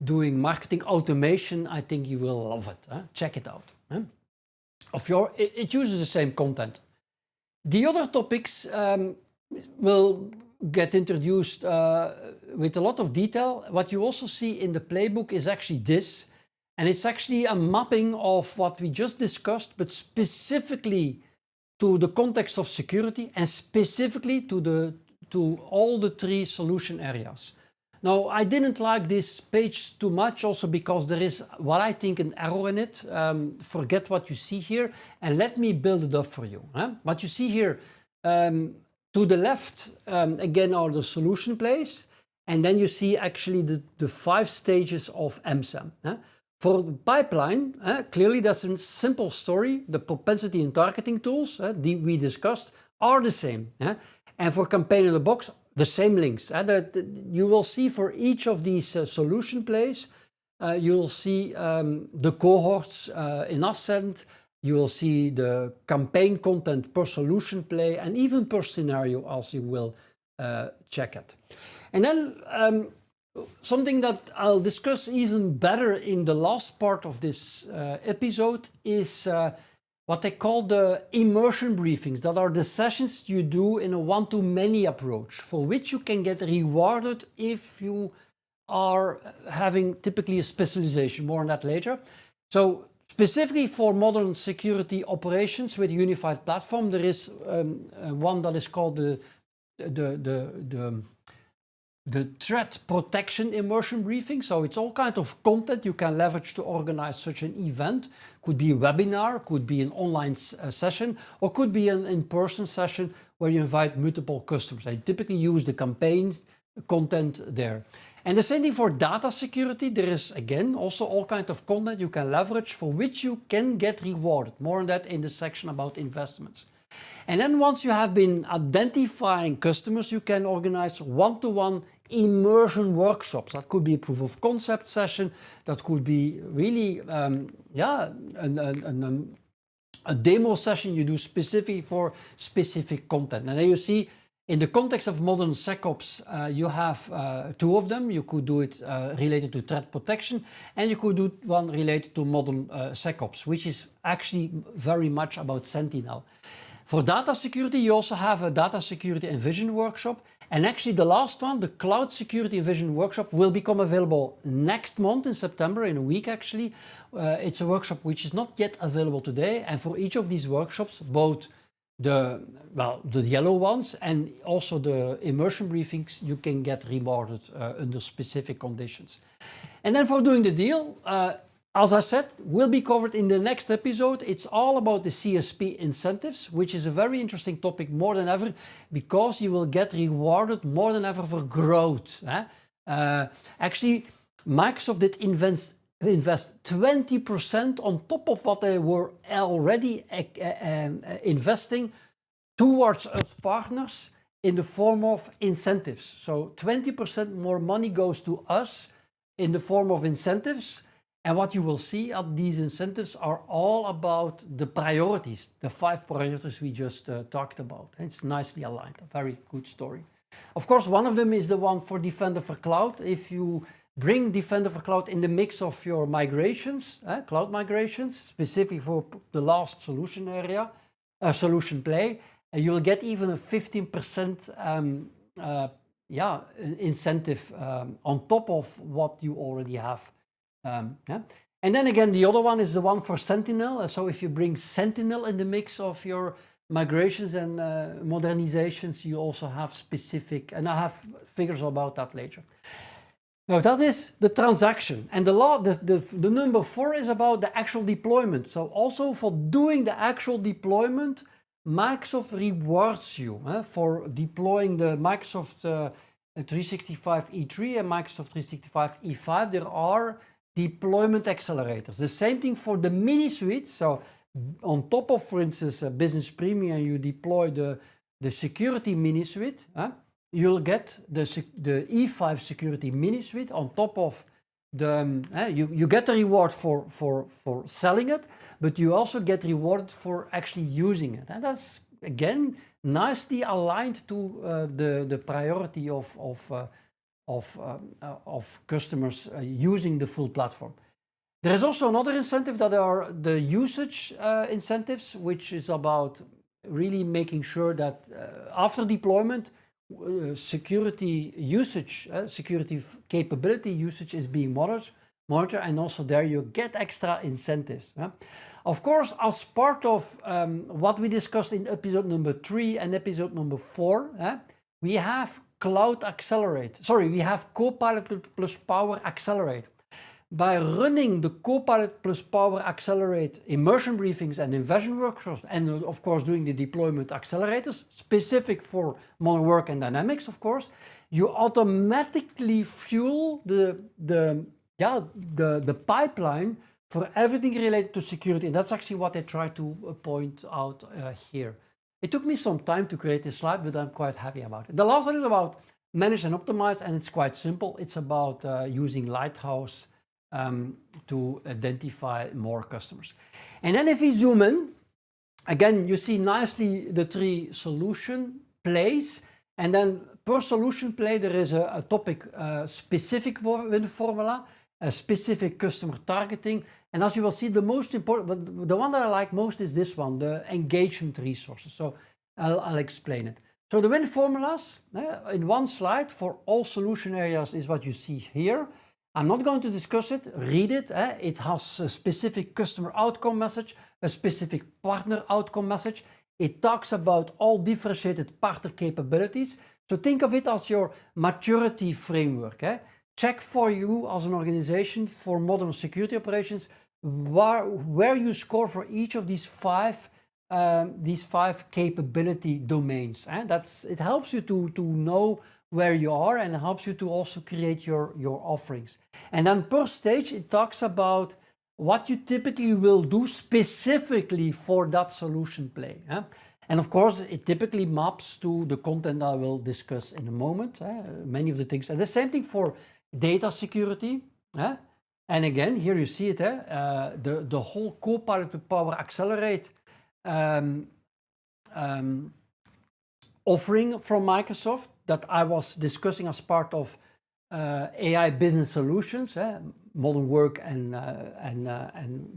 doing marketing automation, I think you will love it. Check it out. It uses the same content. The other topics will get introduced with a lot of detail. What you also see in the playbook is actually this, and it's actually a mapping of what we just discussed, but specifically to the context of security and specifically to all the three solution areas. Now, I didn't like this page too much, also because there is what I think an error in it. Forget what you see here and let me build it up for you. What you see here, To the left, again, are the solution plays. And then you see actually the 5 stages of MSAM. For the pipeline, clearly that's a simple story. The propensity and targeting tools we discussed are the same. And for campaign in the box, the same links. That you will see for each of these solution plays, you will see the cohorts in Ascent, you will see the campaign content per solution play and even per scenario as you will check it. And then something that I'll discuss even better in the last part of this episode is what they call the immersion briefings. That are the sessions you do in a one-to-many approach, for which you can get rewarded if you are having typically a specialization. More on that later. So specifically for modern security operations with a unified platform, there is one that is called the threat protection immersion briefing. So it's all kind of content you can leverage to organize such an event. Could be a webinar, could be an online session, or could be an in-person session where you invite multiple customers. I typically use the campaigns content there. And the same thing for data security. There is again also all kinds of content you can leverage for which you can get rewarded. More on that in the section about investments. And then once you have been identifying customers, you can organize one-to-one immersion workshops. That could be a proof of concept session. That could be really, a demo session you do specifically for specific content. And then you see in the context of modern SecOps, you have 2 of them. You could do it related to threat protection, and you could do one related to modern SecOps, which is actually very much about Sentinel. For data security, you also have a data security and vision workshop. And actually the last one, the cloud security and vision workshop, will become available next month in September, in a week actually. It's a workshop which is not yet available today. And for each of these workshops, both the yellow ones and also the immersion briefings, you can get rewarded under specific conditions. And then for doing the deal, as I said, will be covered in the next episode. It's all about the CSP incentives, which is a very interesting topic more than ever, because you will get rewarded more than ever for growth. Actually, Microsoft did invest 20% on top of what they were already investing towards us partners in the form of incentives. So 20% more money goes to us in the form of incentives. And what you will see at these incentives are all about the priorities, the 5 priorities we just talked about. It's nicely aligned, a very good story. Of course, one of them is the one for Defender for Cloud. If you bring Defender for Cloud in the mix of your migrations, cloud migrations, specifically for the last solution area, solution play, you will get even a 15% incentive on top of what you already have. And then again, the other one is the one for Sentinel. So if you bring Sentinel in the mix of your migrations and modernizations, you also have specific, and I have figures about that later. Now that is the transaction, and the number 4 is about the actual deployment. So also for doing the actual deployment, Microsoft rewards you for deploying the Microsoft 365 E3 and Microsoft 365 E5. There are deployment accelerators. The same thing for the mini suites. So on top of, for instance, Business Premium, you deploy the security mini suite. You'll get the E5 security mini suite on top of the. You get the reward for selling it, but you also get rewarded for actually using it. And that's again nicely aligned to the priority of customers using the full platform. There is also another incentive that are the usage incentives, which is about really making sure that after deployment, security usage, security capability usage is being monitored, and also there you get extra incentives. Of course, as part of what we discussed in episode number 3 and episode number 4, we have Cloud Accelerate. Sorry, we have Copilot plus Power Accelerate. by running the Copilot plus Power Accelerate immersion briefings and invasion workshops, and of course doing the deployment accelerators specific for modern work and dynamics, of course, you automatically fuel the pipeline for everything related to security. And that's actually what I try to point out here. It took me some time to create this slide, but I'm quite happy about it. The last one is about manage and optimize, and it's quite simple. It's about using Lighthouse to identify more customers. And then if we zoom in, again, you see nicely the 3 solution plays, and then per solution play there is a topic specific win formula, a specific customer targeting, and as you will see, the most important, the one that I like most is this one, the engagement resources. So I'll explain it. So the win formulas in one slide for all solution areas is what you see here. I'm not going to discuss it, read it. It has a specific customer outcome message, a specific partner outcome message. It talks about all differentiated partner capabilities. So think of it as your maturity framework. Check for you as an organization for modern security operations where you score for each of these five capability domains. It helps you to know where you are, and it helps you to also create your offerings. And then per stage, it talks about what you typically will do specifically for that solution play. And of course, it typically maps to the content I will discuss in a moment, many of the things. And the same thing for data security. And again, here you see it, the whole Copilot to Power Accelerate offering from Microsoft that I was discussing as part of AI business solutions, modern work and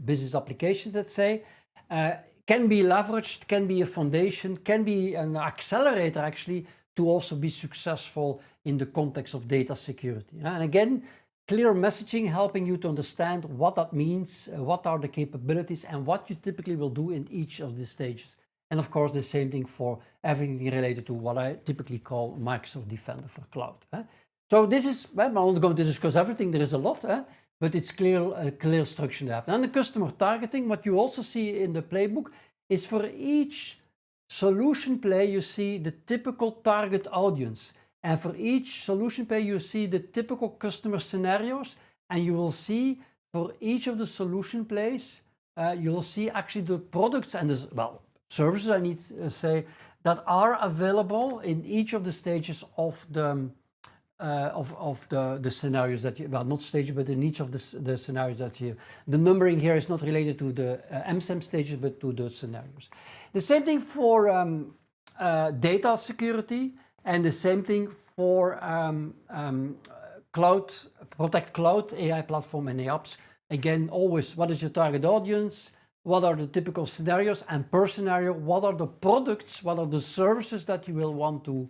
business applications, let's say, can be leveraged, can be a foundation, can be an accelerator actually to also be successful in the context of data security. And again, clear messaging helping you to understand what that means, what are the capabilities, and what you typically will do in each of these stages. And of course, the same thing for everything related to what I typically call Microsoft Defender for Cloud. So this is, I'm not going to discuss everything, there is a lot, but it's a clear structure to have. And the customer targeting, what you also see in the playbook is for each solution play, you see the typical target audience. And for each solution play, you see the typical customer scenarios, and you will see for each of the solution plays, you will see actually the products and the, services, I need to say, that are available in each of the stages of the scenarios that you, not stages, but in each of the scenarios that you, the numbering here is not related to the MSAM stages, but to the scenarios. The same thing for data security, and the same thing for cloud, Protect Cloud, AI platform and AIOps. Again, always, what is your target audience? What are the typical scenarios? And per scenario, what are the products? What are the services that you will want to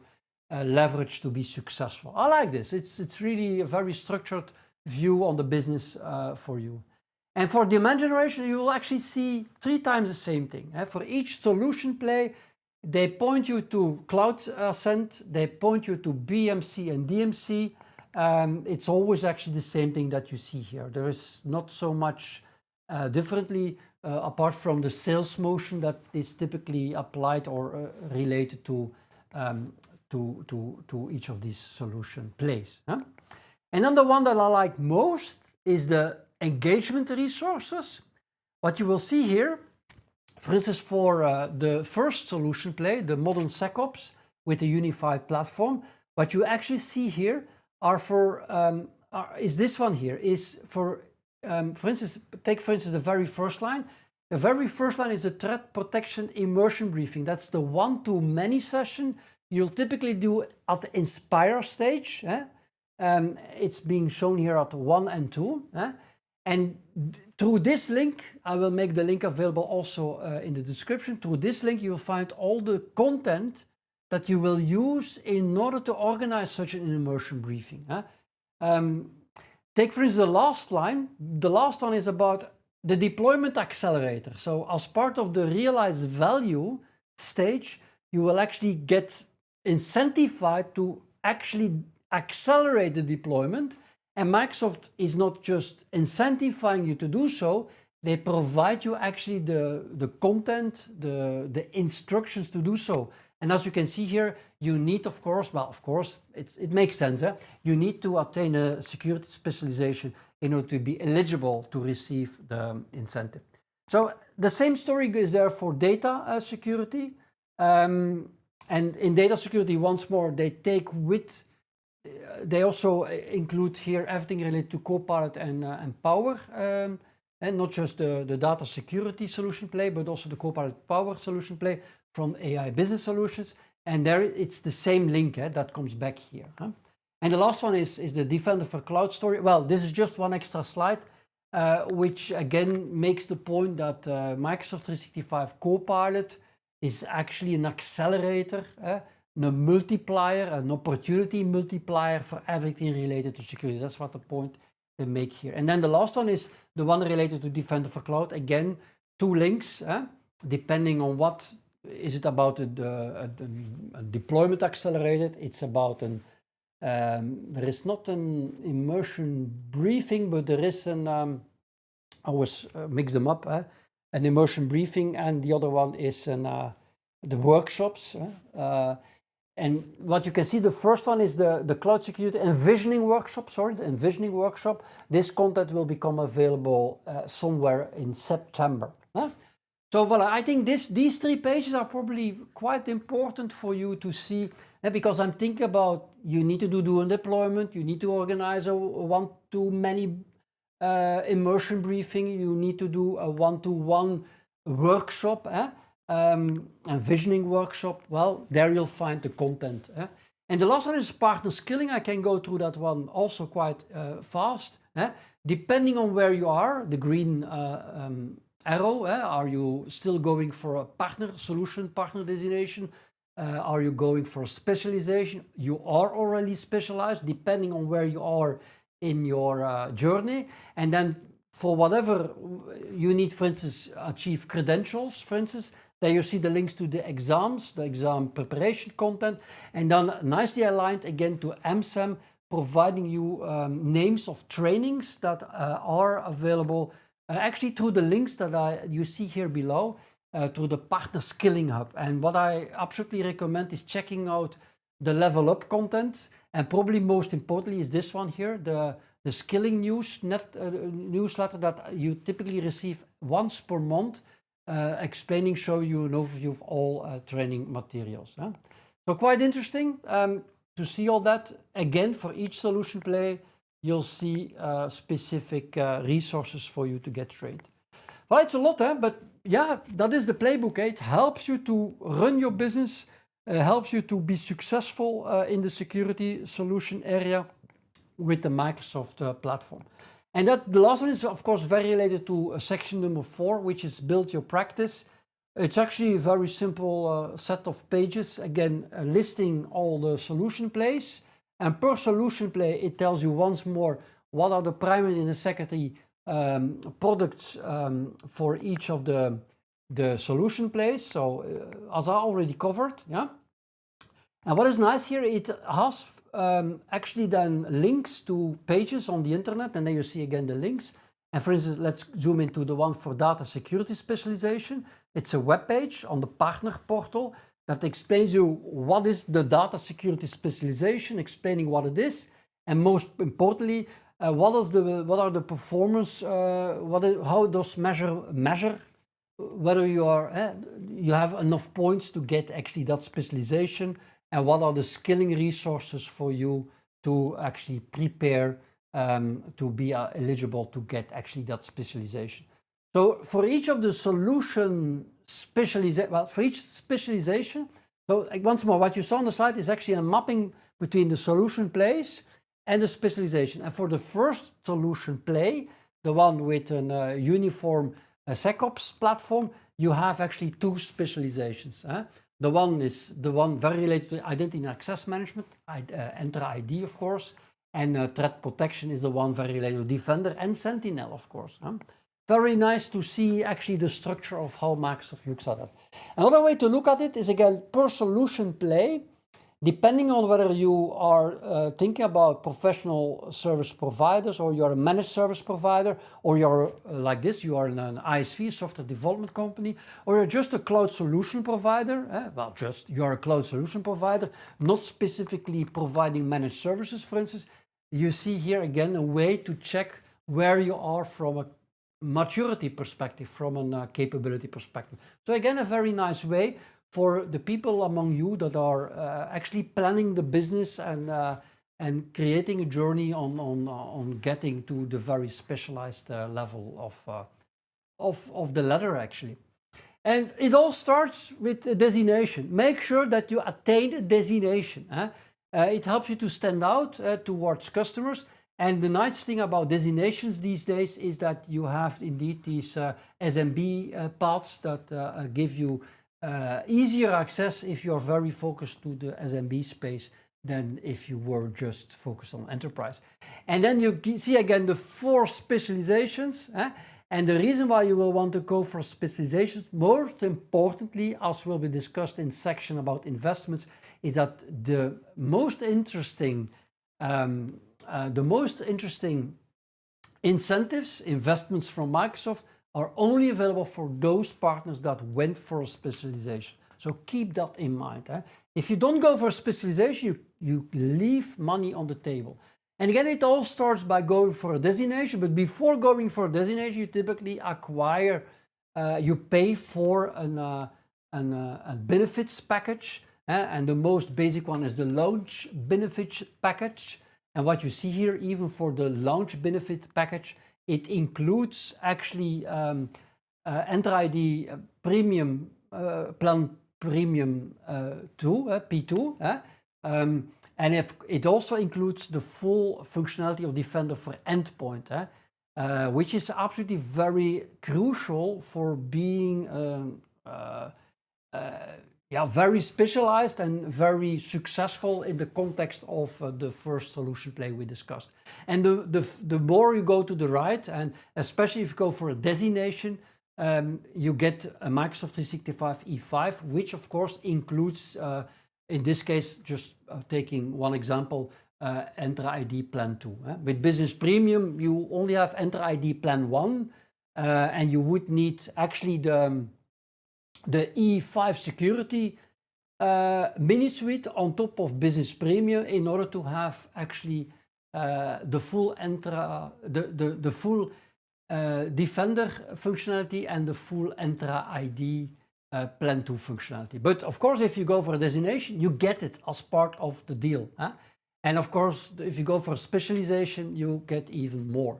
leverage to be successful? I like this. It's really a very structured view on the business for you. And for demand generation, you will actually see 3 times the same thing. For each solution play, they point you to Cloud Ascent, they point you to BMC and DMC. It's always actually the same thing that you see here. There is not so much differently apart from the sales motion that is typically applied or related to each of these solution plays. And then the one that I like most is the engagement resources. What you will see here, for instance, for the first solution play, the modern SecOps with a unified platform, what you actually see here are for, is this one here, is for instance, take for instance the very first line. The very first line is the threat protection immersion briefing. That's the one-to-many session you'll typically do at the Inspire stage. It's being shown here at 1 and 2. And through this link, I will make the link available also in the description. Through this link, you will find all the content that you will use in order to organize such an immersion briefing. Take for instance the last line. The last one is about the deployment accelerator. So as part of the realized value stage, you will actually get incentivized to actually accelerate the deployment. And Microsoft is not just incentivizing you to do so, they provide you actually the content, the instructions to do so. And as you can see here, you need, of course, it makes sense. You need to attain a security specialization in order to be eligible to receive the incentive. So the same story is there for data security. And in data security, once more, they also include here everything related to Copilot and Power, and not just the data security solution play, but also the Copilot Power solution play from AI Business Solutions. And there it's the same link that comes back here. And the last one is the Defender for Cloud story. Well, this is just one extra slide, which again makes the point that Microsoft 365 Copilot is actually an accelerator, a multiplier, an opportunity multiplier for everything related to security. That's what the point they make here. And then the last one is the one related to Defender for Cloud. Again, 2 links, depending on what is it about a deployment accelerated. It's about there is not an immersion briefing, but there is an, I always mix them up, an immersion briefing, and the other one is the workshops. And what you can see, the first one is the Cloud Security Envisioning Workshop, the Envisioning Workshop. This content will become available somewhere in September. So voilà, I think these 3 pages are probably quite important for you to see, because I'm thinking about you need to do a deployment, you need to organize a one-to-many immersion briefing, you need to do a one-to-one workshop, envisioning workshop. Well, there you'll find the content. And the last one is partner skilling. I can go through that one also quite fast. Depending on where you are, the green arrow, are you still going for a partner solution, partner designation? Are you going for a specialization? You are already specialized, depending on where you are in your journey. And then for whatever you need, for instance, achieve credentials, for instance, there you see the links to the exams, the exam preparation content, and then nicely aligned again to MSAM, providing you names of trainings that are available actually through the links that you see here below, through the Partner Skilling Hub. And what I absolutely recommend is checking out the Level Up content, and probably most importantly is this one here, the Skilling newsletter that you typically receive once per month, showing you an overview of all training materials. So quite interesting to see all that. Again, for each solution play, you'll see specific resources for you to get trained. Well, it's a lot, but yeah, that is the playbook. It helps you to run your business, helps you to be successful in the security solution area with the Microsoft platform. And the last one is, of course, very related to section number 4, which is Build Your Practice. It's actually a very simple set of pages, again, listing all the solution plays. And per solution play, it tells you once more what are the primary and the secondary products for each of the solution plays. So as I already covered, yeah. And what is nice here, it has actually then links to pages on the internet, and then you see again the links. And for instance, let's zoom into the one for data security specialization. It's a web page on the partner portal that explains you what is the data security specialization, explaining what it is, and most importantly, what are the performance, how does measure whether you have enough points to get actually that specialization, and what are the skilling resources for you to actually prepare to be eligible to get actually that specialization. So for each of the solution for each specialization, so once more, what you saw on the slide is actually a mapping between the solution plays and the specialization. And for the first solution play, the one with a uniform SecOps platform, you have actually 2 specializations. The one is the one very related to identity and access management, Enter ID, of course, and threat protection is the one very related to Defender and Sentinel, of course. Very nice to see actually the structure of how Microsoft looks at it. Another way to look at it is again per solution play. Depending on whether you are thinking about professional service providers, or you're a managed service provider, or you're like this, you are in an ISV, software development company, or you're just a cloud solution provider, you're a cloud solution provider, not specifically providing managed services, for instance, you see here again a way to check where you are from a maturity perspective, from a capability perspective. So again, a very nice way for the people among you that are actually planning the business and creating a journey on getting to the very specialized level of the ladder actually. And it all starts with a designation. Make sure that you attain a designation. It helps you to stand out towards customers. And the nice thing about designations these days is that you have indeed these SMB paths that give you easier access if you're very focused to the SMB space than if you were just focused on enterprise. And then you see again the 4 specializations. And the reason why you will want to go for specializations, most importantly, as will be discussed in section about investments, is that the most interesting incentives, investments from Microsoft are only available for those partners that went for a specialization. So keep that in mind. If you don't go for a specialization, you leave money on the table. And again, it all starts by going for a designation, but before going for a designation, you typically acquire, you pay for a benefits package, and the most basic one is the launch benefits package. And what you see here, even for the launch benefit package, it includes actually Enter ID Premium Plan Premium 2, P2. And if it also includes the full functionality of Defender for Endpoint, which is absolutely very crucial for being very specialized and very successful in the context of the first solution play we discussed. And the more you go to the right, and especially if you go for a designation, you get a Microsoft 365 E5, which of course includes, in this case, just taking one example, Enter ID Plan 2. With Business Premium, you only have Enter ID Plan 1, and you would need actually the E5 security mini suite on top of Business Premium in order to have actually the full Defender functionality and the full Entra ID Plan 2 functionality. But of course, if you go for a designation, you get it as part of the deal. And of course, if you go for a specialization, you get even more.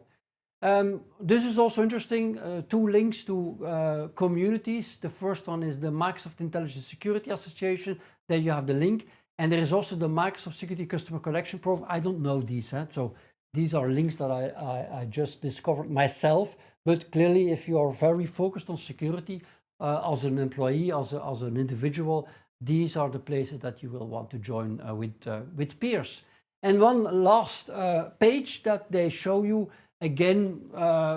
This is also interesting, 2 links to communities. The first one is the Microsoft Intelligent Security Association. There you have the link. And there is also the Microsoft Security Customer Collection Program. I don't know these, so these are links that I just discovered myself. But clearly, if you are very focused on security as an employee, as an individual, these are the places that you will want to join with peers. And one last page that they show you, again,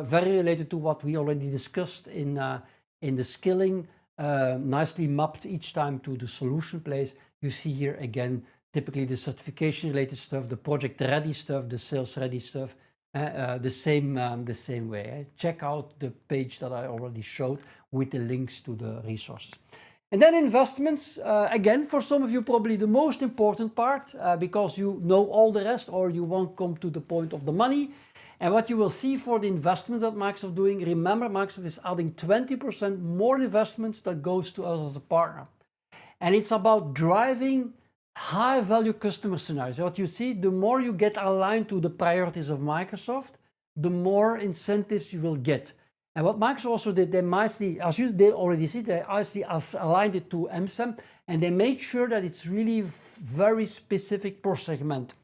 very related to what we already discussed in the skilling, nicely mapped each time to the solution plays. You see here again, typically the certification related stuff, the project ready stuff, the sales ready stuff, the same way. Check out the page that I already showed with the links to the resources. And then investments, again, for some of you, probably the most important part, because you know all the rest or you won't come to the point of the money. And what you will see for the investments that Microsoft is doing, remember Microsoft is adding 20% more investments that goes to us as a partner. And it's about driving high value customer scenarios. What you see, the more you get aligned to the priorities of Microsoft, the more incentives you will get. And what Microsoft also did, they nicely, as you did already see, they actually aligned it to MSAM, and they made sure that it's really very specific per segment.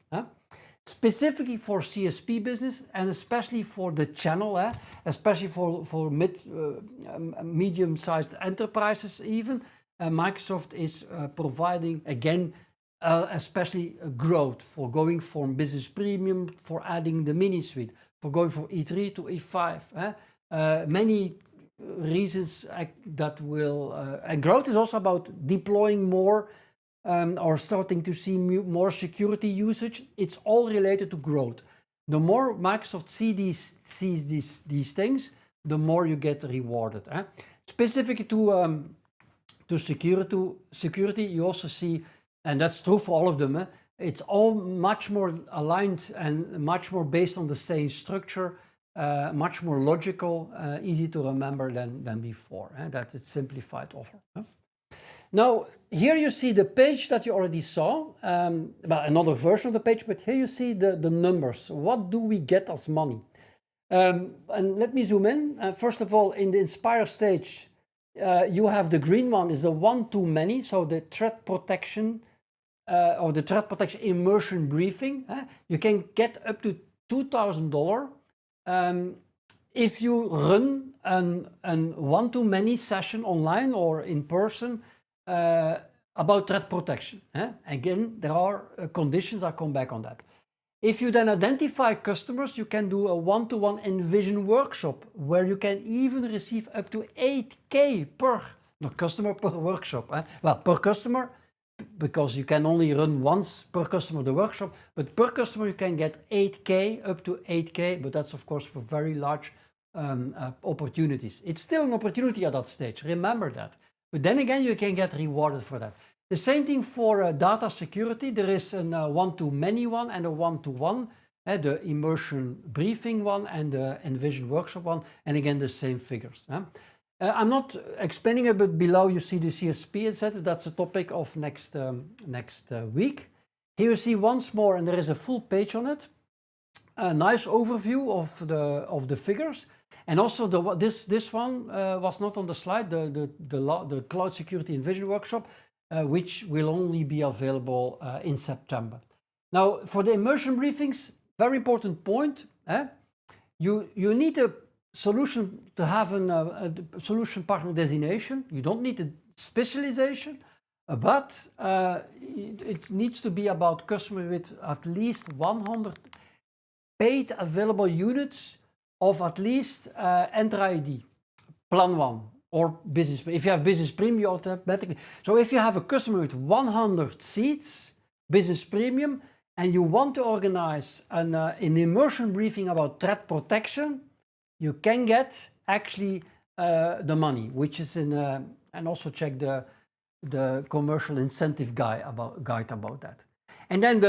Specifically for CSP business, and especially for the channel, especially for medium-sized enterprises even, Microsoft is providing, again, especially growth for going from Business Premium, for adding the mini suite, for going from E3 to E5. Many reasons that will, and growth is also about deploying more or starting to see more security usage, it's all related to growth. The more Microsoft sees these things, the more you get rewarded. Specific to security, you also see, and that's true for all of them, it's all much more aligned and much more based on the same structure, much more logical, easy to remember than before. That it's simplified offer. Now, here you see the page that you already saw, well, another version of the page, but here you see the numbers. What do we get as money? And let me zoom in. First of all, in the Inspire stage, you have the green one is the one-to-many, so the threat protection or the threat protection immersion briefing. You can get up to $2,000 if you run an one-to-many session online or in person about threat protection. Again, there are conditions, I'll come back on that. If you then identify customers, you can do a one-to-one Envision workshop where you can even receive up to 8K per customer per workshop. Well, per customer, because you can only run once per customer the workshop, but per customer you can get 8K, up to 8K, but that's of course for very large opportunities. It's still an opportunity at that stage, remember that. But then again, you can get rewarded for that. The same thing for data security. There is a one-to-many one and a one-to-one, the immersion briefing one and the Envision workshop one, and again the same figures. I'm not explaining it, but below you see the CSP, etc. That's a topic of next week. Here you see once more, and there is a full page on it, a nice overview of the figures. And also this one was not on the slide, the Cloud Security Envision workshop, which will only be available in September. Now, for the immersion briefings, very important point, you need a solution to have a solution partner designation. You don't need a specialization, but it needs to be about customers with at least 100 paid available units of at least Enter ID, Plan 1, or Business. If you have Business Premium, you automatically. So if you have a customer with 100 seats, Business Premium, and you want to organize an immersion briefing about threat protection, you can get actually the money, which is in, and also check the commercial incentive guide about that. And then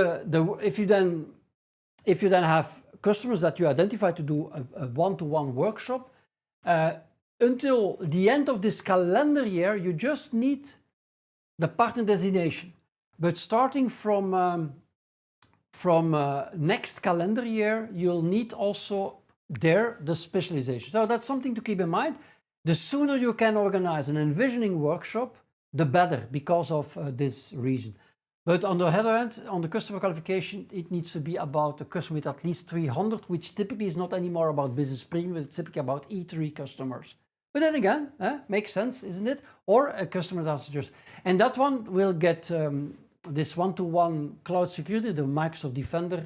if you then have customers that you identify to do a one-to-one workshop, until the end of this calendar year, you just need the partner designation. But starting from next calendar year, you'll need also the specialization. So that's something to keep in mind. The sooner you can organize an envisioning workshop, the better, because of this reason. But on the other hand, on the customer qualification, it needs to be about a customer with at least 300, which typically is not anymore about Business Premium, it's typically about E3 customers. But then again, makes sense, isn't it? Or a customer that's just, and that one will get this one-to-one cloud security, the Microsoft Defender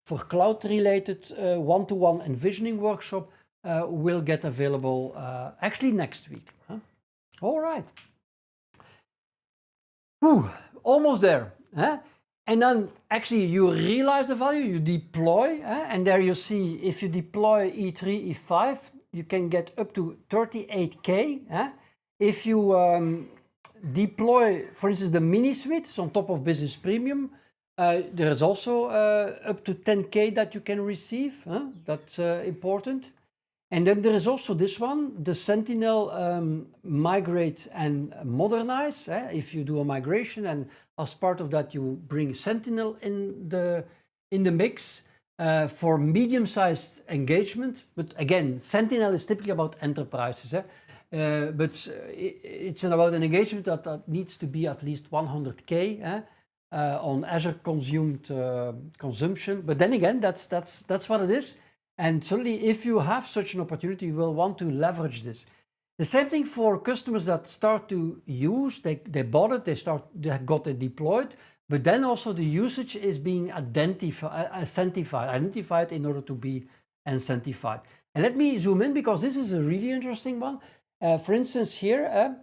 for cloud-related one-to-one envisioning workshop will get available actually next week. All right. Whew. Almost there. And then actually you realize the value, you deploy, and there you see if you deploy E3, E5, you can get up to 38K. If you deploy, for instance, the mini suite, it's on top of Business Premium, there is also up to 10K that you can receive. That's important. And then there is also this one, the Sentinel migrate and modernize. If you do a migration and as part of that you bring Sentinel in the mix for medium-sized engagement. But again, Sentinel is typically about enterprises. But it's about an engagement that needs to be at least 100K on Azure consumption. But then again, that's what it is. And certainly, if you have such an opportunity, you will want to leverage this. The same thing for customers that start to use, they bought it, they got it deployed, but then also the usage is being identified in order to be incentivized. And let me zoom in because this is a really interesting one. For instance, here,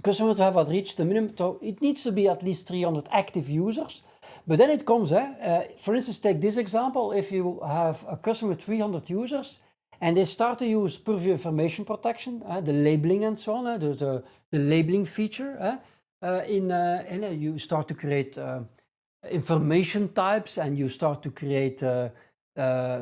customers have reached the minimum, so it needs to be at least 300 active users. But then it comes, for instance, take this example. If you have a customer with 300 users and they start to use purview information protection, the labeling and so on, the labeling feature, you start to create information types and you start to create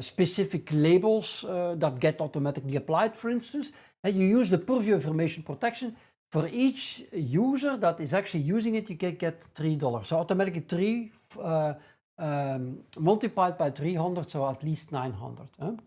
specific labels that get automatically applied, for instance, and you use the purview information protection. For each user that is actually using it, you can get $3. So automatically 3 multiplied by 300, so at least 900.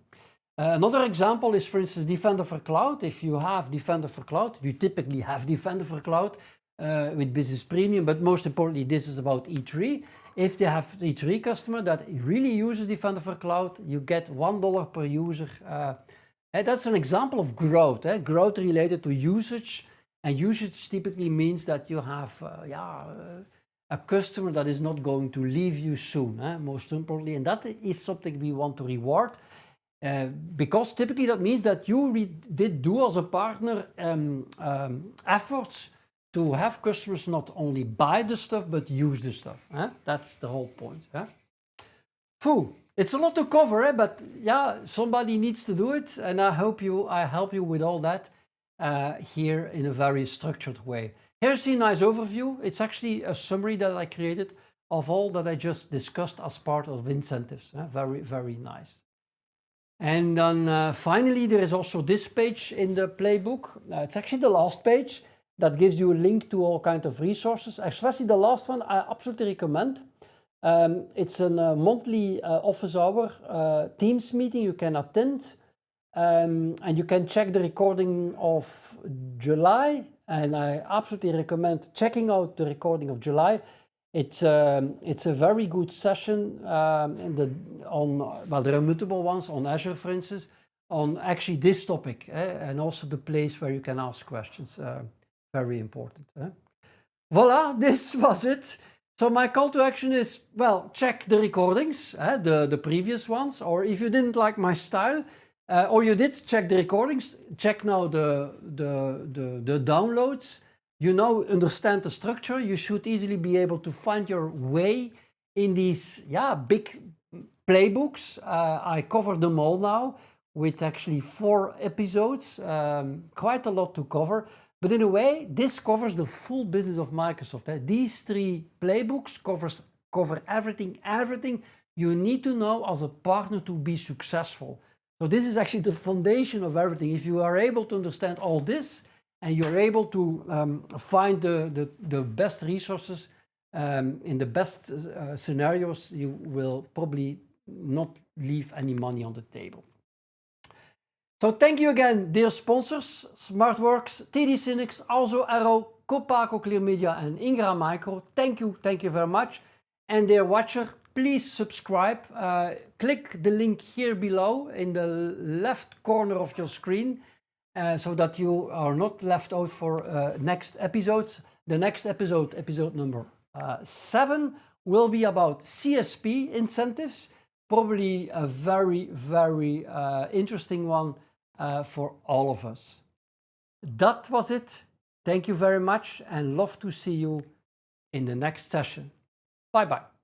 Another example is, for instance, Defender for Cloud. If you have Defender for Cloud, you typically have Defender for Cloud with Business Premium, but most importantly, this is about E3. If they have the E3 customer that really uses Defender for Cloud, you get $1 per user. That's an example of growth, growth related to usage. And usage typically means that you have a customer that is not going to leave you soon, most importantly. And that is something we want to reward. Because typically that means that you did do as a partner efforts to have customers not only buy the stuff, but use the stuff. That's the whole point. It's a lot to cover, but yeah, somebody needs to do it. And I help you with all that here in a very structured way. Here's a nice overview. It's actually a summary that I created of all that I just discussed as part of incentives. Very, very nice. And then finally, there is also this page in the playbook. It's actually the last page that gives you a link to all kinds of resources, especially the last one. I absolutely recommend. It's a monthly office hour Teams meeting you can attend, and you can check the recording of July, and I absolutely recommend checking out the recording of July. It's a very good session there are multiple ones on Azure, for instance, on actually this topic, and also the place where you can ask questions. Very important. Voila, this was it. So my call to action is, well, check the recordings, the previous ones, or if you didn't like my style, or you did check the recordings, check now the downloads. You now understand the structure. You should easily be able to find your way in these big playbooks. I covered them all now with actually 4 episodes, quite a lot to cover. But in a way, this covers the full business of Microsoft. These 3 playbooks cover everything you need to know as a partner to be successful. So this is actually the foundation of everything. If you are able to understand all this, and you're able to find the best resources in the best scenarios, you will probably not leave any money on the table. So thank you again, dear sponsors, SmartWorks, TD Synnex, also Arrow, Copaco Clear Media, and Ingram Micro. Thank you very much. And dear watcher, please subscribe. Click the link here below in the left corner of your screen, so that you are not left out for next episodes. The next episode number 7, will be about CSP incentives. Probably a very, very interesting one for all of us. That was it. Thank you very much and love to see you in the next session. Bye-bye.